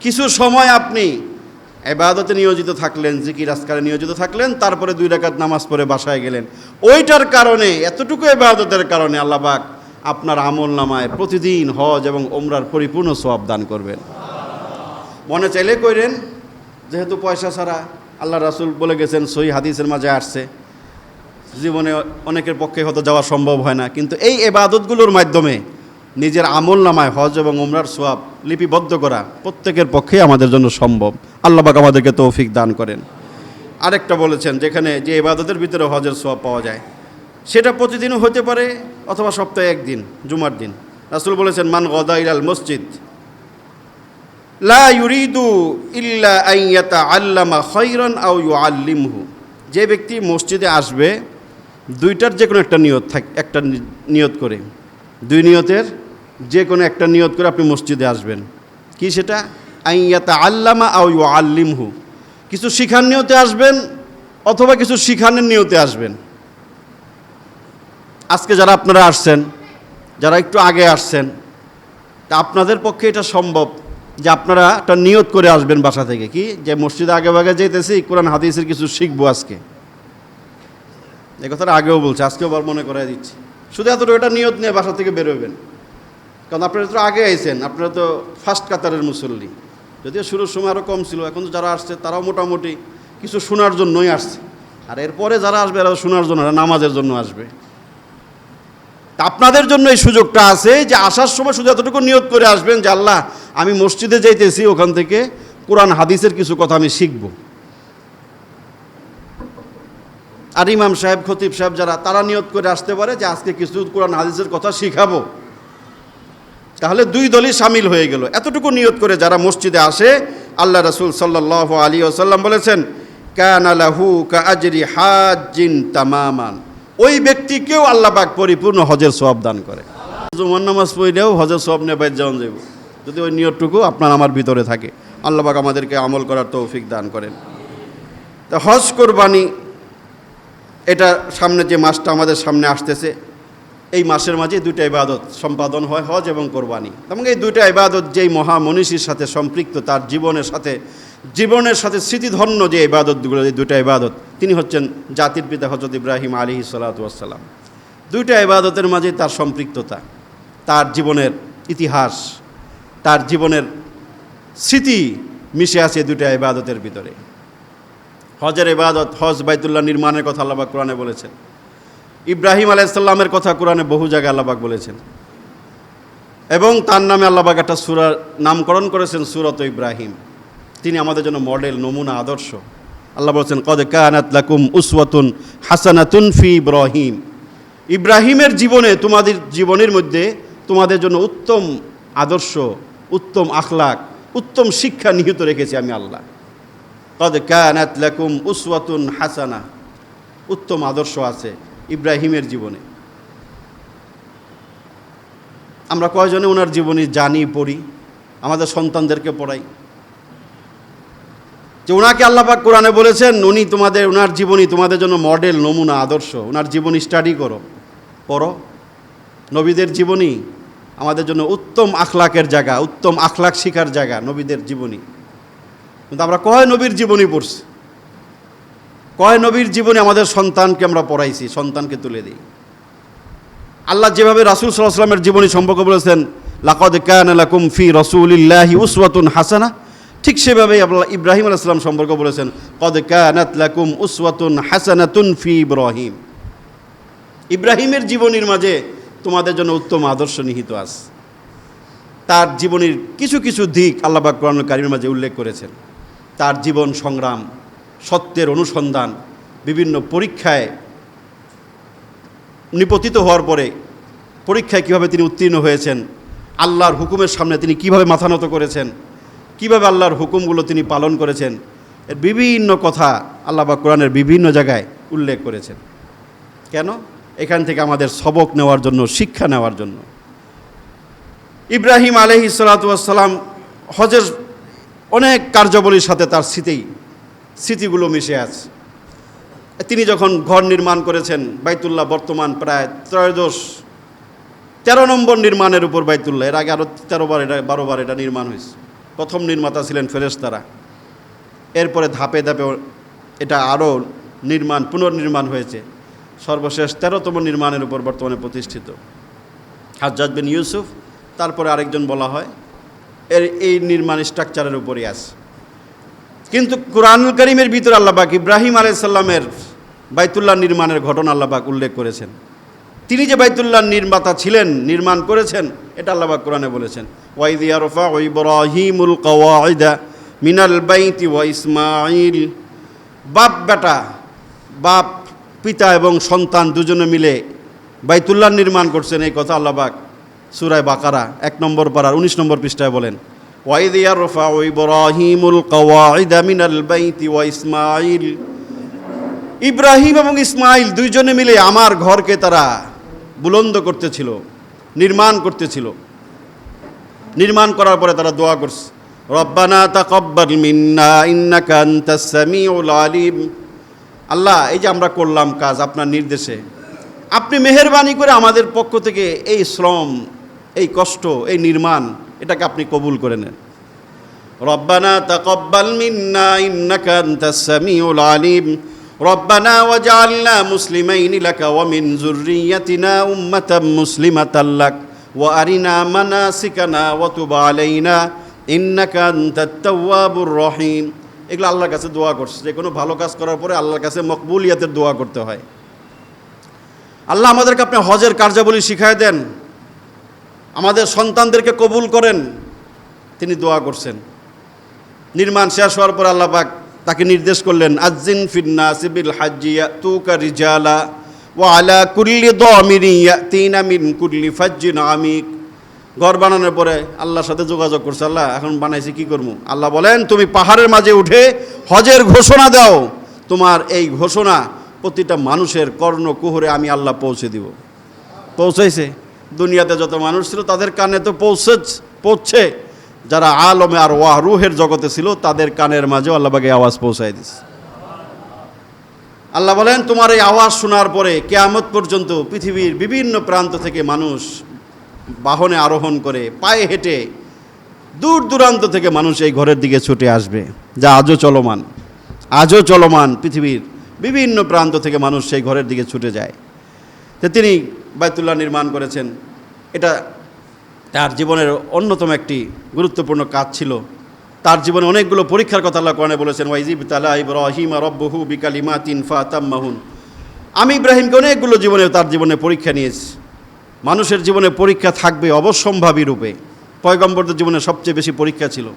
কিছু সময় আপনি ইবাদতে নিয়োজিত থাকলেন, জিকির আজকারে নিয়োজিত থাকলেন, তারপরে 2 রাকাত নামাজ পড়ে বাসায় গেলেন। ওইটার কারণে, এতটুকু ইবাদতের কারণে আল্লাহ পাক আপনার আমল নামায় প্রতিদিন হজ এবং ওমরার পরিপূর্ণ সওয়াব দান করবেন। মনে চাইলে কইরেন, যেহেতু পয়সা ছাড়া, আল্লাহ রাসূল বলে গেছেন, সহিহ হাদিসের মাঝে আসছে, জীবনে অনেকের পক্ষে হয়তো যাওয়া সম্ভব হয় না, কিন্তু এই ইবাদতগুলোর মাধ্যমে নিজের আমল নামায় হজ এবং ওমরার সওয়াব লিপিবদ্ধ করা প্রত্যেকের পক্ষেই আমাদের জন্য সম্ভব। আল্লাহ পাক আমাদেরকে তৌফিক দান করেন। আরেকটা বলেছেন, যেখানে যে ইবাদতের ভিতরে হজের সওয়াব পাওয়া যায়, সেটা প্রতিদিনও হতে পারে অথবা সপ্তাহে একদিন, জুমার দিন। রাসূল বলেছেন, মান গাদা ইলাল মসজিদ লা ইউরিদু ইল্লা আন ইয়াতাআল্লামা খায়রান আও ইউআল্লিমহু। যে ব্যক্তি মসজিদে আসবে, 2টার যে কোনো একটা নিয়ত একটা নিয়ত করে, 2 নিয়তের যে কোনো একটা নিয়ত করে আপনি মসজিদে আসবেন। কি সেটা? আন ইয়াতাআল্লামা আও ইউআল্লিমহু। কিছু শিখার নিয়তে আসবেন অথবা কিছু শিখানোর নিয়তে আসবেন। আজকে যারা আপনারা আসছেন, যারা একটু আগে আসছেন, তা আপনাদের পক্ষে এটা সম্ভব যে আপনারা একটা নিয়ত করে আসবেন বাসা থেকে, কি যে মসজিদে আগে ভাগে যেতেছি, কোরআন হাদিসের কিছু শিখবো আজকে। এই কথাটা আগেও বলছে, আজকেও আবার মনে করাই দিচ্ছি। শুধু এতটুকু একটা নিয়ত নিয়ে বাসা থেকে বেরোবেন, কারণ আপনারা তো আগে আইছেন, আপনারা তো ফার্স্ট কাতারের মুসল্লি। যদিও শুরুর সময় আরও কম ছিল, এখন তো যারা আসছে তারাও মোটামুটি কিছু শোনার জন্যই আসছে। আর এরপরে যারা আসবে এরা শোনার জন্য, এরা নামাজের জন্য আসবে। তা আপনাদের জন্য এই সুযোগটা আছে যে আসার সময় শুধু এতটুকু নিয়ত করে আসবেন যে আল্লাহ, আমি মসজিদে যাইতেছি, ওখান থেকে কোরআন হাদিসের কিছু কথা আমি শিখব। আর ইমাম সাহেব, খতিব সাহেব যারা, তারা নিয়ত করে আসতে পারে যে আজকে কিছু কোরআন হাদিসের কথা শিখাবো। তাহলে 2 দলই শামিল হয়ে গেল। এতটুকু নিয়ত করে যারা মসজিদে আসে, আল্লাহ রাসূল সাল্লাল্লাহু আলাইহি ওয়াসাল্লাম বলেছেন, কানা লাহু কাআজরি হাজ্জিন তামামান। ওই ব্যক্তিকেও আল্লাহ পাক পরিপূর্ণ হজের সওয়াব দান করে। জুমার নামাজ পড়লেও হজের সওয়াব নিয়ে বাইরে যাওয়া যাবে, যদি ওই নিয়তটুকু আপনার আমার ভিতরে থাকে। আল্লাহ পাক আমাদেরকে আমল করার তৌফিক দান করেন। তা হজ কোরবানি, এটা সামনে যে মাসটা আমাদের সামনে আসতেছে, এই মাসের মাঝে 2টা ইবাদত সম্পাদন হয়, হজ এবং কোরবানি। এবং এই 2টা ইবাদত যেই মহামনীষীর সাথে সম্পৃক্ত, তার জীবনের সাথে স্মৃতিধন্য যে ইবাদতগুলো, এই 2টা ইবাদত, তিনি হচ্ছেন জাতির পিতা হযরত ইব্রাহিম আলাইহিস সালাতু ওয়াস সালাম। 2টা ইবাদতের মাঝে তার সম্পৃক্ততা। তার জীবনের ইতিহাস, তার জীবনের স্মৃতি মিশে আছে দুটো ইবাদতের ভিতরে। হজের ইবাদত, হজ বাইতুল্লাহ নির্মাণের কথা আল্লাহ পাক কোরআনে বলেছেন। ইব্রাহিম আলাইহিস সালামের কথা কোরআনে বহু জায়গায় আল্লাহ পাক বলেছেন, এবং তার নামে আল্লাহ পাক একটা সূরার নামকরণ করেছেন সূরাত ইব্রাহিম। তিনি আমাদের জন্য মডেল, নমুনা, আদর্শ। আল্লাহ বলেছেন কদ কানাত লাকুম উসওয়াতুন হাসানাতুন ফি ইব্রাহিম। ইব্রাহিমের জীবনে, তোমাদের জীবনের মধ্যে তোমাদের জন্য উত্তম আদর্শ, উত্তম আখলাক, উত্তম শিক্ষা নিহিত রেখেছি আমি আল্লাহ। কদ কানাত লাকুম উসওয়াতুন হাসানা, উত্তম আদর্শ আছে ইব্রাহিমের জীবনে। আমরা কয়জনে ওনার জীবনী জানি, পড়ি, আমাদের সন্তানদেরকে পড়াই? যে ওনাকে আল্লাহ পাক কোরআনে বলেছেন উনি ওনার জীবনী তোমাদের জন্য মডেল, নমুনা, আদর্শ। ওনার জীবনী স্টাডি করো, পড়ো। নবীদের জীবনী আমাদের জন্য উত্তম আখলাকের জায়গা, উত্তম আখলাক শিখার জায়গা নবীদের জীবনী। কিন্তু আমরা কয় নবীর জীবনী পড়ছি, কয় নবীর জীবনী আমাদের সন্তানকে আমরা পড়াইছি, সন্তানকে তুলে দিই। আল্লাহ যেভাবে রাসূল সাল্লাল্লাহু আলাইহি ওয়াসাল্লামের জীবনী সম্পর্কে বলেছেন লাকাদ কানা লাকুম ফি রাসূলিল্লাহি উসওয়াতুন হাসানাহ, ঠিক সেভাবেই আল্লাহ ইব্রাহিম আলাইহিস সালাম সম্পর্কে বলেছেন কদ কানাত লাকুম উসওয়াতুন হাসানাতুন ফি ইব্রাহিম। ইব্রাহিমের জীবনীর মাঝে তোমাদের জন্য উত্তম আদর্শ নিহিত আছে। তার জীবনীর কিছু কিছু দিক আল্লাহ পাক কোরআনুল কারীমের মাঝে উল্লেখ করেছেন। তার জীবন সংগ্রাম, সত্যের অনুসন্ধান, বিভিন্ন পরীক্ষায় নিপতিত হওয়ার পরে পরীক্ষায় কীভাবে তিনি উত্তীর্ণ হয়েছেন, আল্লাহর হুকুমের সামনে তিনি কীভাবে মাথা নত করেছেন, কীভাবে আল্লাহর হুকুমগুলো তিনি পালন করেছেন, এর বিভিন্ন কথা আল্লাহ পাক কোরআনের বিভিন্ন জায়গায় উল্লেখ করেছেন। কেন? এখান থেকে আমাদের সবক নেওয়ার জন্য, শিক্ষা নেওয়ার জন্য। ইব্রাহিম আলাইহিস সালাতু ওয়াস সালাম হজের অনেক কার্যাবলীর সাথে তার স্মৃতিগুলো মিশে আছে। তিনি যখন ঘর নির্মাণ করেছেন বাইতুল্লাহ, বর্তমান প্রায় 13 নম্বর নির্মাণের উপর বাইতুল্লাহ। এর আগে আরও 12 বার এটা নির্মাণ হয়েছে। প্রথম নির্মাতা ছিলেন ফেরেশতারা, এরপরে ধাপে ধাপে এটা আরও পুনর্নির্মাণ হয়েছে। সর্বশেষ 13তম নির্মাণের উপর বর্তমানে প্রতিষ্ঠিত হাজ্জাজ বিন ইউসুফ, তারপরে আরেকজন বলা হয়, এই নির্মাণ স্ট্রাকচারের উপরই আছে। কিন্তু কুরআনুল কারীমের ভিতরে আল্লাহ পাক ইব্রাহিম আলাইহিস সালামের বাইতুল্লাহ নির্মাণের ঘটনা আল্লাহ পাক উল্লেখ করেছেন। তিনি যে বাইতুল্লাহ নির্মাতা ছিলেন, নির্মাণ করেছেন, এটা আল্লাহ পাক কোরআনে বলেছেন ওয়াইয ইয়ারফাউ ইব্রাহিমুল কাওয়াইদা মিনাল বাইতি ওয়া ইসমাঈল। বাপ পিতা এবং সন্তান দুজনে মিলে বাইতুল্লাহ নির্মাণ করছেন, এই কথা আল্লাহ পাক সূরা বাকারা 1 নম্বর পারার 19 নম্বর পৃষ্ঠায় বলেন ওয়াইয ইয়ারফাউ ইব্রাহিমুল কাওয়াইদা মিনাল বাইতি ওয়া ইসমাঈল। ইব্রাহিম এবং ইসমাইল দুইজনে মিলে আমার ঘরকে তারা বুলন্দ করতেছিল, নির্মাণ করতেছিল। নির্মাণ করার পরে তারা দোয়া করছে রব্বানা তাকাব্বাল মিন্না ইন্নাকা আনতাস সামিউল আলিম। আল্লাহ, এই যে আমরা করলাম কাজ আপনার নির্দেশে, আপনি মেহেরবানি করে আমাদের পক্ষ থেকে এই শ্রম, এই কষ্ট, এই নির্মাণ, এটাকে আপনি কবুল করে নেন। রব্বানা তাকাব্বাল মিন্না ইন্নাকা আনতাস সামিউল আলিম রব্বানা ওয়াজআলনা মুসলিমাইনি লাকা ওয়া মিন যুররিয়্যাতিনা উম্মাতাম মুসলিমাতাল লাক ওয়া আরিনা মানাসিকানা ওয়া তুব আলাইনা ইন্নাকা আনতাত তাওয়াবুর রহিম। এগুলো আল্লাহর কাছে দোয়া করছে। যে কোনো ভালো কাজ করার পরে আল্লাহর কাছে মকবুলিয়াতের দোয়া করতে হয়। আল্লাহ আমাদেরকে আপনি হজের কার্যাবলী শিখায় দেন, আমাদের সন্তানদেরকে কবুল করেন, তিনি দোয়া করছেন। নির্মাণ শেষ হওয়ার পর আল্লাহ পাক তাকে নির্দেশ করলেন আযজিন ফিন্নাসি বিল হাজ্জি ইয়াতুকা রিজালা ওয়া আলা কুল্লি দামিরিন ইয়াতিনা মিন কুল্লি ফাজ্জিন আমিক। ঘর বানানোর পরে আল্লাহর সাথে যোগাযোগ করছে, আল্লাহ এখন বানাইছি কি করবো? আল্লাহ বলেন তুমি পাহাড়ের মাঝে উঠে হজের ঘোষণা দাও, তোমার এই ঘোষণা প্রতিটা মানুষের কর্ণকুহরে আমি আল্লাহ পৌঁছে দিব। পৌঁছাইছে। দুনিয়াতে যত মানুষ ছিল তাদের কানে তো পৌঁছছে, যারা আলমে আর ওয়াহ রুহের জগতে ছিল তাদের কানের মাঝেও আল্লাহ পাক আওয়াজ পৌঁছায় দিছে। আল্লাহ বলেন তোমার এই আওয়াজ শোনার পরে কিয়ামত পর্যন্ত পৃথিবীর বিভিন্ন প্রান্ত থেকে মানুষ বাহনে আরোহণ করে, পায়ে হেঁটে, দূর দূরান্ত থেকে মানুষ এই ঘরের দিকে ছুটে আসবে, যা আজও চলমান। পৃথিবীর বিভিন্ন প্রান্ত থেকে মানুষ সেই ঘরের দিকে ছুটে যায়। তো তিনি বাইতুল্লাহ নির্মাণ করেছেন। এটা তার জীবনের অন্যতম একটি গুরুত্বপূর্ণ কাজ ছিল। তার জীবনে অনেকগুলো পরীক্ষার কথা আল্লাহ কোরআনে বলেছেন, ওয়াইজিব তালা ইব্রাহিম রব্বহু বিকালিমাতিন ফাতাম্মাহুন। আমি ইব্রাহিমকে অনেকগুলো তার জীবনে পরীক্ষা নিয়েছি। মানুষের জীবনে পরীক্ষা থাকবে অবশ্যম্ভাবী রূপে। পয়গম্বরদের জীবনে সবচেয়ে বেশি পরীক্ষা ছিল,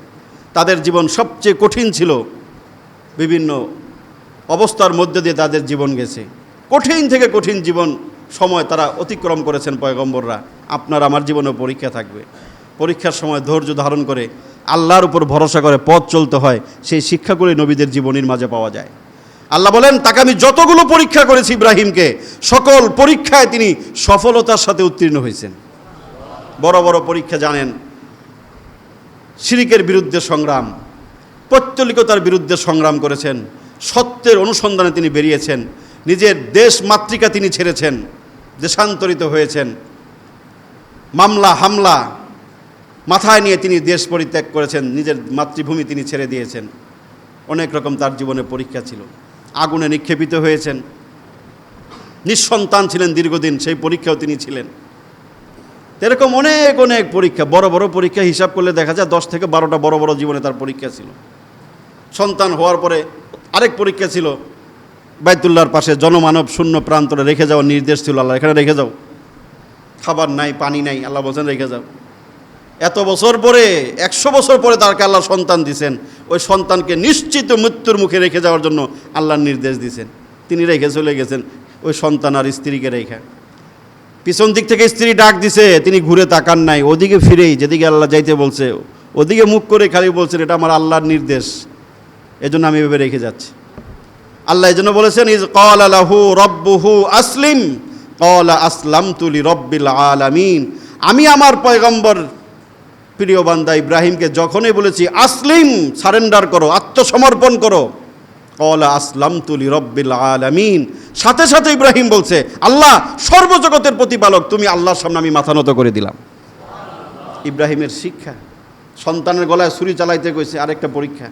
তাদের জীবন সবচেয়ে কঠিন ছিল। বিভিন্ন অবস্থার মধ্যে দিয়ে তাদের জীবন গেছে, কঠিন থেকে কঠিন জীবন সময় তারা অতিক্রম করেছেন পয়গম্বররা। আপনার আমার জীবনেও পরীক্ষা থাকবে। পরীক্ষার সময় ধৈর্য ধারণ করে আল্লাহর উপর ভরসা করে পথ চলতে হয়, সেই শিক্ষাগুলি নবীদের জীবনের মাঝে পাওয়া যায়। আল্লাহ বলেন, তাকে আমি যতগুলো পরীক্ষা করেছি ইব্রাহিমকে, সকল পরীক্ষায় তিনি সফলতার সাথে উত্তীর্ণ হয়েছেন। বড় বড় পরীক্ষা জানেন, শিরিকের বিরুদ্ধে সংগ্রাম, পৌত্তলিকতার বিরুদ্ধে সংগ্রাম করেছেন, সত্যের অনুসন্ধানে তিনি বেরিয়েছেন, নিজের দেশ মাতৃকা তিনি ছেড়েছেন, দেশান্তরিত হয়েছেন, মামলা হামলা মাথায় নিয়ে তিনি দেশ পরিত্যাগ করেছেন, নিজের মাতৃভূমি তিনি ছেড়ে দিয়েছেন। অনেক রকম তার জীবনে পরীক্ষা ছিল। আগুনে নিক্ষেপিত হয়েছেন, নিঃসন্তান ছিলেন দীর্ঘদিন, সেই পরীক্ষাও তিনি ছিলেন। এরকম অনেক অনেক পরীক্ষা, বড় বড় পরীক্ষা হিসাব করলে দেখা যায় 10 থেকে 12টা বড় বড় জীবনে তার পরীক্ষা ছিল। সন্তান হওয়ার পরে আরেক পরীক্ষা ছিল, বাইতুল্লাহর পাশে জনমানব শূন্য প্রান্তরে রেখে যাওয়ার নির্দেশ ছিল। আল্লাহ, এখানে রেখে যাও, খাবার নাই পানি নাই, আল্লাহ বলছেন রেখে যাও। এত বছর পরে, 100 বছর পরে তাকে আল্লাহ সন্তান দিয়েছেন। ওই সন্তানকে নিশ্চিত মৃত্যুর মুখে রেখে যাওয়ার জন্য আল্লাহর নির্দেশ দিয়েছেন। তিনি রেখে চলে গেছেন ওই সন্তান আর স্ত্রীকে রেখে। পিছন দিক থেকে স্ত্রী ডাক দিছে, তিনি ঘুরে তাকান নাই, ওদিকে ফিরেই যেদিকে আল্লাহ যাইতে বলছে ওদিকে মুখ করে খালি বলছেন, এটা আমার আল্লাহর নির্দেশ, এজন্য আমি এভাবে রেখে যাচ্ছি। আল্লাহ এজন্য বলেছেন, ইজ ক্বালা লাহু রাব্বুহু আসলিম ক্বালা আসলামতু লিরাব্বিল আলামিন। আমি আমার পয়গম্বর প্রিয় বান্দা ইব্রাহিমকে যখনই বলেছি আসলিম, সারেন্ডার করো, আত্মসমর্পণ করো, ক্বালা আসলামতু লিরাব্বিল আলামিন, সাথে সাথে ইব্রাহিম বলছে, আল্লাহ সর্বজগতের প্রতিপালক, তুমি আল্লাহর সামনে আমি মাথা নত করে দিলাম। ইব্রাহিমের শিক্ষা। সন্তানের গলায় ছুরি চালাইতে কইছে, আরেকটা পরীক্ষা,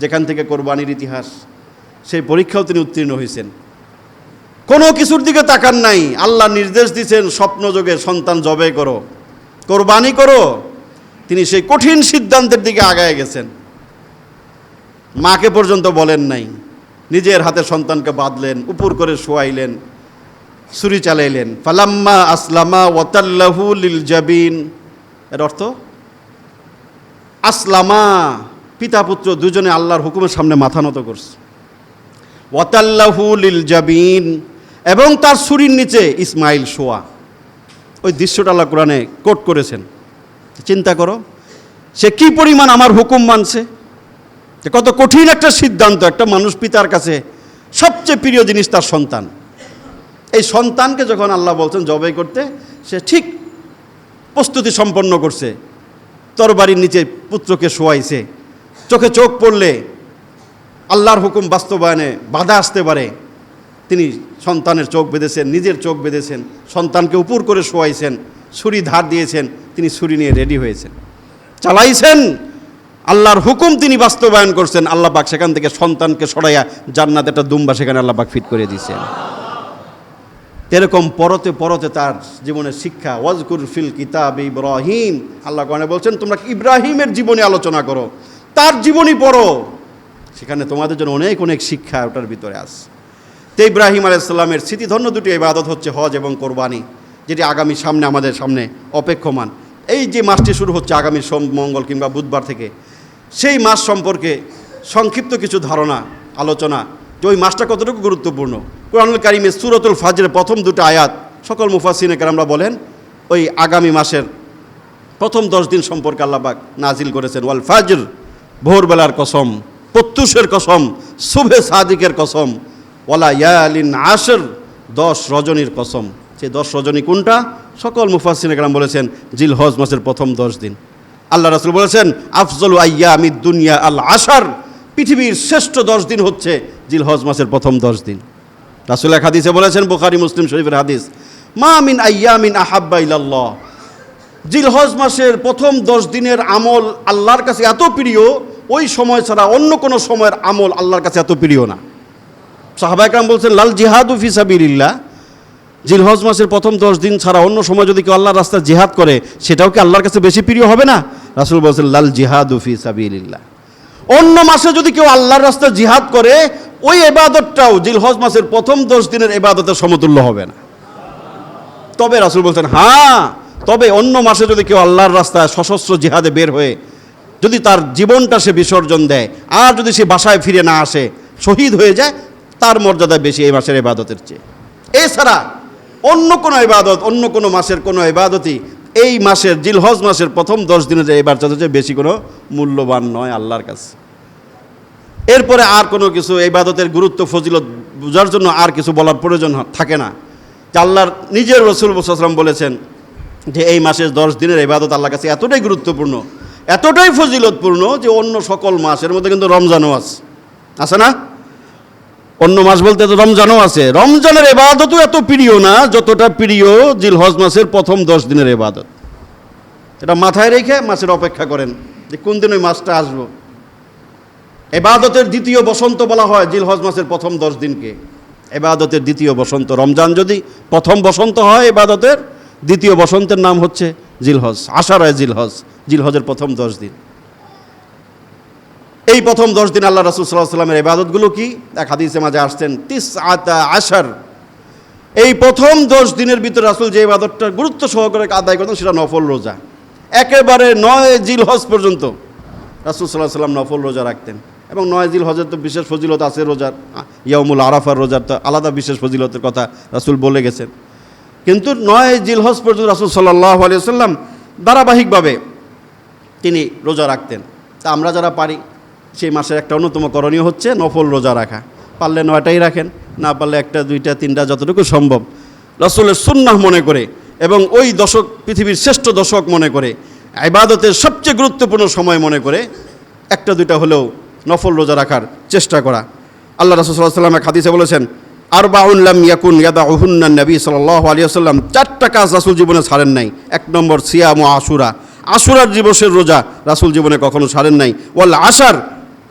যেখান থেকে কোরবানির ইতিহাস, সেই পরীক্ষাও তিনি উত্তীর্ণ হয়েছেন। কোনো কিছুর দিকে তাকান নাই, আল্লাহ নির্দেশ দিয়েছেন স্বপ্নযোগে সন্তান জবে করো, কোরবানি করো, তিনি সেই কঠিন সিদ্ধান্তের দিকে আগায় গেছেন। মাকে পর্যন্ত বলেন নাই, নিজের হাতে সন্তানকে বাঁধলেন, উপর করে শোয়াইলেন, ছুরি চালাইলেন। ফালাম্মা আসলামা ওয়াতাল্লাহু লিল জাবিন, এর অর্থ আসলামা, পিতা পুত্র দুজনে আল্লাহর হুকুমের সামনে মাথা নত করছে। ওয়াতাল্লাহু লিল জাবিন, এবং তার ছুরির নিচে ইসমাইল শোয়া। ওই দৃশ্যটা আল্লাহ কোরআনে কোট করেছেন। চিন্তা করো, সে কি পরিমাণ আমার হুকুম মানছে, কত কঠিন একটা সিদ্ধান্ত। একটা মানুষ পিতার কাছে সবচেয়ে প্রিয় জিনিস তার সন্তান। এই সন্তানকে যখন আল্লাহ বলছেন জবাই করতে, সে ঠিক প্রস্তুতি সম্পন্ন করছে, তরবারির নিচে পুত্রকে শোয়াইছে। চোখে চোখ পড়লে আল্লাহর হুকুম বাস্তবায়নে বাধা আসতে পারে, তিনি সন্তানের চোখ বেঁধেছেন, নিজের চোখ বেঁধেছেন, সন্তানকে উপর করে শোয়াইছেন, ছুরি ধার দিয়েছেন, তিনি ছুরি নিয়ে রেডি হয়েছেন, চালাইছেন। আল্লাহর হুকুম তিনি বাস্তবায়ন করছেন। আল্লাহ পাক সেখান থেকে সন্তানকে সরাইয়া জান্নাতে একটা দুম্বা সেখানে আল্লাহ পাক ফিট করে দিয়েছেন। এরকম পরতে পরতে তার জীবনের শিক্ষা। ওয়াজকুর ফিল কিতাব ইব্রাহিম, আল্লাহ কোরআনে বলছেন তোমরা ইব্রাহিমের জীবনী আলোচনা করো, তার জীবনী পড়ো, সেখানে তোমাদের জন্য অনেক অনেক শিক্ষা ওটার ভিতরে আছে। তো ইব্রাহিম আলাইহিস সালামের স্মৃতিধন্য দুটি ইবাদত হচ্ছে হজ এবং কোরবানি, যেটি আগামী সামনে আমাদের সামনে অপেক্ষমান। এই যে মাসটি শুরু হচ্ছে আগামী সোম, মঙ্গল কিংবা বুধবার থেকে, সেই মাস সম্পর্কে সংক্ষিপ্ত কিছু ধারণা আলোচনা, যে ওই মাসটা কতটুকু গুরুত্বপূর্ণ। কুরআনুল কারীমের সূরাতুল ফাজরের প্রথম দুটো আয়াত সকল মুফাসসিরিনে কেরামরা বলেন ওই আগামী মাসের প্রথম 10 দিন সম্পর্কে আল্লাহ পাক নাজিল করেছেন। ওয়াল ফাজর, ভোরবেলার কসম, প্রত্যুষের কসম, শুভে সাদিকের কসম, ওয়ালা ইয়ালিন আশর, 10 রজনীর কসম। সেই 10 রজনী কোনটা? সকল মুফাসসিরিনে কেরাম বলেছেন জিলহজ মাসের প্রথম 10 দিন। আল্লাহ রাসূল বলেছেন আফজলু আইয়ামিদ দুনিয়া আল আশর, পৃথিবীর শ্রেষ্ঠ 10 দিন হচ্ছে জিলহজ মাসের প্রথম 10 দিন। রাসূল এক হাদিসে বলেছেন, বুখারী মুসলিম শরীফের হাদিস, মা মিন আইয়ামিন আহাব্বা ইলাল্লাহ, জিলহজ মাসের প্রথম 10 দিনের আমল আল্লাহর কাছে এত প্রিয়, ওই সময় ছাড়া অন্য কোনো সময়ের আমল আল্লাহর কাছে এত প্রিয় না। সাহাবা একরাম বলছেন লাল জিহাদু ফি সাবিলিল্লাহ, জিলহজ মাসের প্রথম 10 দিন ছাড়া অন্য সময় যদি কেউ আল্লাহর রাস্তায় জিহাদ করে, সেটাও কি আল্লাহর কাছে বেশি প্রিয় হবে না? রাসূল বলেছেন লাল জিহাদু ফি সাবিলিল্লাহ। অন্য মাসে যদি কেউ আল্লাহর রাস্তায় জিহাদ করে, ওই ইবাদতটাও জিলহজ মাসের প্রথম 10 দিনের ইবাদতের সমতুল্য হবে না। তবে রাসূল বলছেন, হ্যাঁ, তবে অন্য মাসে যদি কেউ আল্লাহর রাস্তায় সশস্ত্র জিহাদে বের হয়ে যদি তার জীবনটা সে বিসর্জন দেয়, আর যদি সে বাসায় ফিরে না আসে, শহীদ হয়ে যায়, তার মর্যাদা বেশি এই মাসের ইবাদতের চেয়ে। এছাড়া অন্য কোনো ইবাদত, অন্য কোনো মাসের কোনো ইবাদতই এই মাসের জিলহজ মাসের প্রথম 10 দিনের যে ইবাদতের চেয়ে বেশি কোনো মূল্যবান নয় আল্লাহর কাছে। এরপরে আর কোনো কিছু ইবাদতের গুরুত্ব ফজিলত বোঝার জন্য আর কিছু বলার প্রয়োজন থাকে না। যে আল্লাহর নিজের রাসূল সাল্লাল্লাহু আলাইহি ওয়াসাল্লাম বলেছেন যে এই মাসের 10 দিনের ইবাদত আল্লাহর কাছে এতটাই গুরুত্বপূর্ণ, এতটাই ফজিলতপূর্ণ যে অন্য সকল মাসের মধ্যে কিন্তু রমজানও আছে না? অন্য মাস বলতে তো রমজানও আছে। রমজানের ইবাদতও এত প্রিয় না যতটা প্রিয় জিলহজ মাসের প্রথম 10 দিনের ইবাদত। এটা মাথায় রেখে মাসের অপেক্ষা করেন যে কোন দিন ওই মাসটা আসবো। ইবাদতের দ্বিতীয় বসন্ত বলা হয় জিলহজ মাসের প্রথম 10 দিনকে। ইবাদতের দ্বিতীয় বসন্ত। রমজান যদি প্রথম বসন্ত হয় ইবাদতের, দ্বিতীয় বসন্তের নাম হচ্ছে জিলহজ, আশারায় জিলহজ, জিলহজের প্রথম 10 দিন। এই প্রথম 10 দিন আল্লাহ রাসূল সাল্লাল্লাহু আলাইহি ওয়াসাল্লামের ইবাদতগুলো কি? এক হাদিসে মাঝে আসছেন 19 এই প্রথম 10 দিনের ভিতরে রাসূল যে ইবাদতটা গুরুত্ব সহকারে আদায় করতেন সেটা নফল রোজা। একেবারে 9 জিলহজ পর্যন্ত রাসূল সাল্লাল্লাহু আলাইহি ওয়াসাল্লাম নফল রোজা রাখতেন। এবং 9 জিলহজের তো বিশেষ ফজিলত আছে রোজার, ইয়াউমুল আরাফার রোজার তো আলাদা বিশেষ ফজিলতের কথা রাসূল বলে গেছেন। কিন্তু 9 জিলহজ পর্যন্ত রাসূল সাল্লাল্লাহু আলাইহি ওয়াসাল্লাম ধারাবাহিকভাবে তিনি রোজা রাখতেন। তা আমরা যারা পারি, সেই মাসের একটা অন্যতম করণীয় হচ্ছে নফল রোজা রাখা। পারলে 9টাই রাখেন, না পারলে 1টা 2টা 3টা যতটুকু সম্ভব রাসূলের সুন্নাহ মনে করে এবং ওই দশক পৃথিবীর শ্রেষ্ঠ দশক মনে করে, ইবাদতের সবচেয়ে গুরুত্বপূর্ণ সময় মনে করে 1টা 2টা হলেও নফল রোজা রাখার চেষ্টা করা। আল্লাহ রাসূল সাল্লাল্লাহু আলাইহি ওয়াসাল্লাম এক হাদিসে বলেছেন, আরবাউন লাম ইয়াকুন ইয়াদাউহুন্না নবী সাল্লাল্লাহু আলাইহি ওয়াসাল্লাম, 4টা কাজ রাসূল জীবনে ছাড়েন নাই। 1 নম্বর সিয়ামু আশুরা, আশুরার দিবসের রোজা রাসূল জীবনে কখনো ছাড়েন নাই। ওয়াল আশার,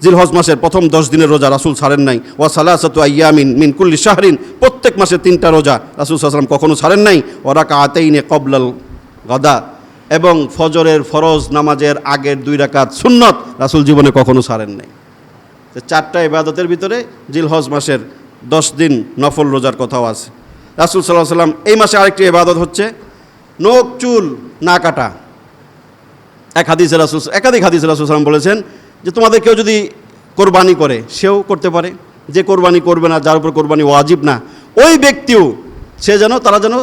জিলহজ মাসের প্রথম 10 দিনের রোজা রাসূল ছাড়েন নাই। ওয়া সালাসাতু আইয়ামিন মিন কুল্লি শাহরিন, প্রত্যেক মাসে 3টা রোজা রাসূল সাল্লাল্লাহু আলাইহি ওয়াসাল্লাম কখনো ছাড়েন নাই। ওয়া রাকাআতাইনি ক্বাবলাল গাদা, এবং ফজরের ফরজ নামাজের আগের 2 রাকাত সুন্নত রাসূল জীবনে কখনো ছাড়েন নাই। 4টা ইবাদতের ভিতরে জিলহজ মাসের 10 দিন নফল রোজার কথাও আছে। রাসূল সাল্লাল্লাহু আলাইহি ওয়াসাল্লাম এই মাসে আরেকটি ইবাদত হচ্ছে নখ চুল না কাটা। একাধিক হাদিসে রাসূল সাল্লাল্লাহু আলাইহি ওয়াসাল্লাম বলেছেন যে তোমাদের কেউ যদি কোরবানি করে সেও করতে পারে, যে কোরবানি করবে না, যার উপর কোরবানি ওয়াজিব না, ওই ব্যক্তিও তারা যেন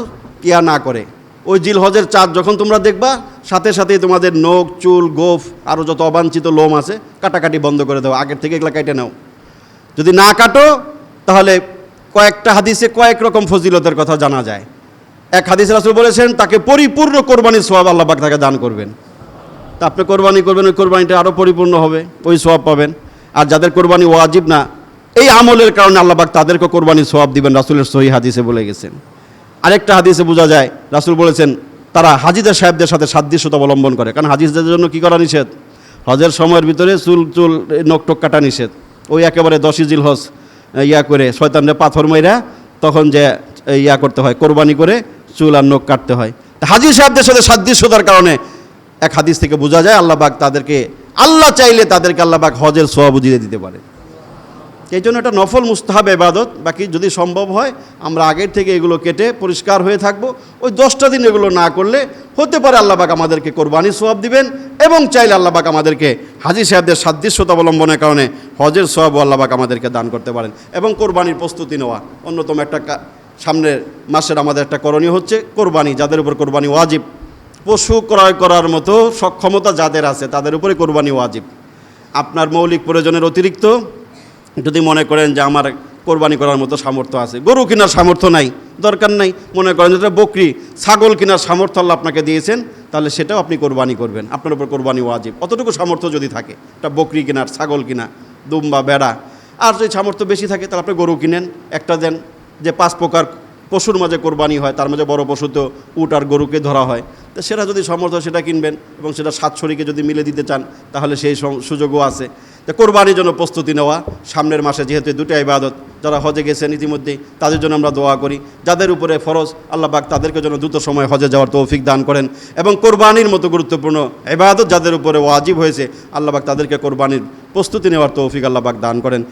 কিয়া না করে। ওই জিলহজের চাঁদ যখন তোমরা দেখবা, সাথে সাথেই তোমাদের নখ চুল গোফ আরও যত অবাঞ্ছিত লোম আছে কাটাকাটি বন্ধ করে দাও, আগের থেকে এগুলো কেটে নাও। যদি না কাটো তাহলে কয়েকটা হাদিসে কয়েক রকম ফজিলতের কথা জানা যায়। এক হাদিসে রাসূল বলেছেন তাকে পরিপূর্ণ কোরবানির সওয়াব আল্লাহ পাক তাকে দান করবেন। তা আপনি কোরবানি করবেন, ওই কোরবানিটা আরও পরিপূর্ণ হবে, ওই সওয়াব পাবেন। আর যাদের কোরবানি ওয়াজিব না, এই আমলের কারণে আল্লাহ পাক তাদেরকে কোরবানির সওয়াব দিবেন, রাসূলের সহিহ হাদিসে বলে গেছেন। আরেকটা হাদিসে বোঝা যায় রাসূল বলেছেন তারা হাজিদের সাহেবদের সাথে সাদৃশ্যতা অবলম্বন করে। কারণ হাজিদের জন্য কী করা নিষেধ? হজের সময়ের ভিতরে চুল নখ টক কাটা নিষেধ। ওই একেবারে 10 জিলহজ করে শয়তানরে পাথর মাইরা তখন যে করতে হয়, কোরবানি করে চুল আর নখ কাটতে হয়। হাজি সাহেবদের সাথে সাদৃশ্যতার কারণে এক হাদিস থেকে বোঝা যায় আল্লাহ পাক তাদেরকে, আল্লাহ চাইলে তাদেরকে আল্লাহ পাক হজের সওয়াব দিয়ে দিতে পারে। এই জন্য এটা নফল মুস্তাহাব ইবাদত। বাকি যদি সম্ভব হয় আমরা আগের থেকে এগুলো কেটে পরিষ্কার হয়ে থাকব। ওই 10টা দিন এগুলো না করলে হতে পারে আল্লাহ পাক আমাদেরকে কোরবানির সওয়াব দিবেন, এবং চাইলে আল্লাহ পাক আমাদেরকে হাজি সাহেবদের সাদৃশ্যতা অবলম্বনের কারণে হজের সওয়াবও আল্লাহ পাক আমাদেরকে দান করতে পারেন। এবং কোরবানির প্রস্তুতি নেওয়া অন্যতম একটা সামনের মাসের আমাদের একটা করণীয় হচ্ছে কোরবানি। যাদের উপর কোরবানি ওয়াজিব, পশু ক্রয় করার মতো সক্ষমতা যাদের আছে তাদের উপরে কোরবানি ওয়াজিব। আপনার মৌলিক প্রয়োজনের অতিরিক্ত যদি মনে করেন যে আমার কোরবানি করার মতো সামর্থ্য আছে, গরু কেনার সামর্থ্য নাই, দরকার নাই, মনে করেন যেটা বকরি ছাগল কেনার সামর্থ্য আল্লাহ আপনাকে দিয়েছেন, তাহলে সেটাও আপনি কোরবানি করবেন, আপনার উপর কোরবানি ওয়াজিব। অতটুকু সামর্থ্য যদি থাকে, একটা বকরি কেনার, ছাগল কিনা, দুম্বা বেড়া, আর যদি সামর্থ্য বেশি থাকে তাহলে আপনি গরু কিনেন, একটা দেন। যে 5 প্রকার পশুর মাঝে কোরবানি হয় তার মাঝে বড় পশু তো উট আর গরুকে ধরা হয়, তো সেটা যদি সামর্থ্য সেটা কিনবেন, এবং সেটা 7 শরীকে যদি মিলে দিতে চান তাহলে সেই সুযোগও আছে। তো কোরবানির জন্য প্রস্তুতি নেওয়া সামনের মাসে, যেহেতু 2টা ইবাদত যারা হজে গেছেন ইতিমধ্যেই তাদের জন্য আমরা দোয়া করি। যাদের উপরে ফরজ আল্লাহ পাক তাদেরকে যেন দ্রুত সময় হজে যাওয়ার তৌফিক দান করেন, এবং কোরবানির মতো গুরুত্বপূর্ণ ইবাদত যাদের উপরে ওয়াজিব হয়েছে আল্লাহ পাক তাদেরকে কোরবানির প্রস্তুতি নেওয়ার তৌফিক আল্লাহ পাক দান করেন।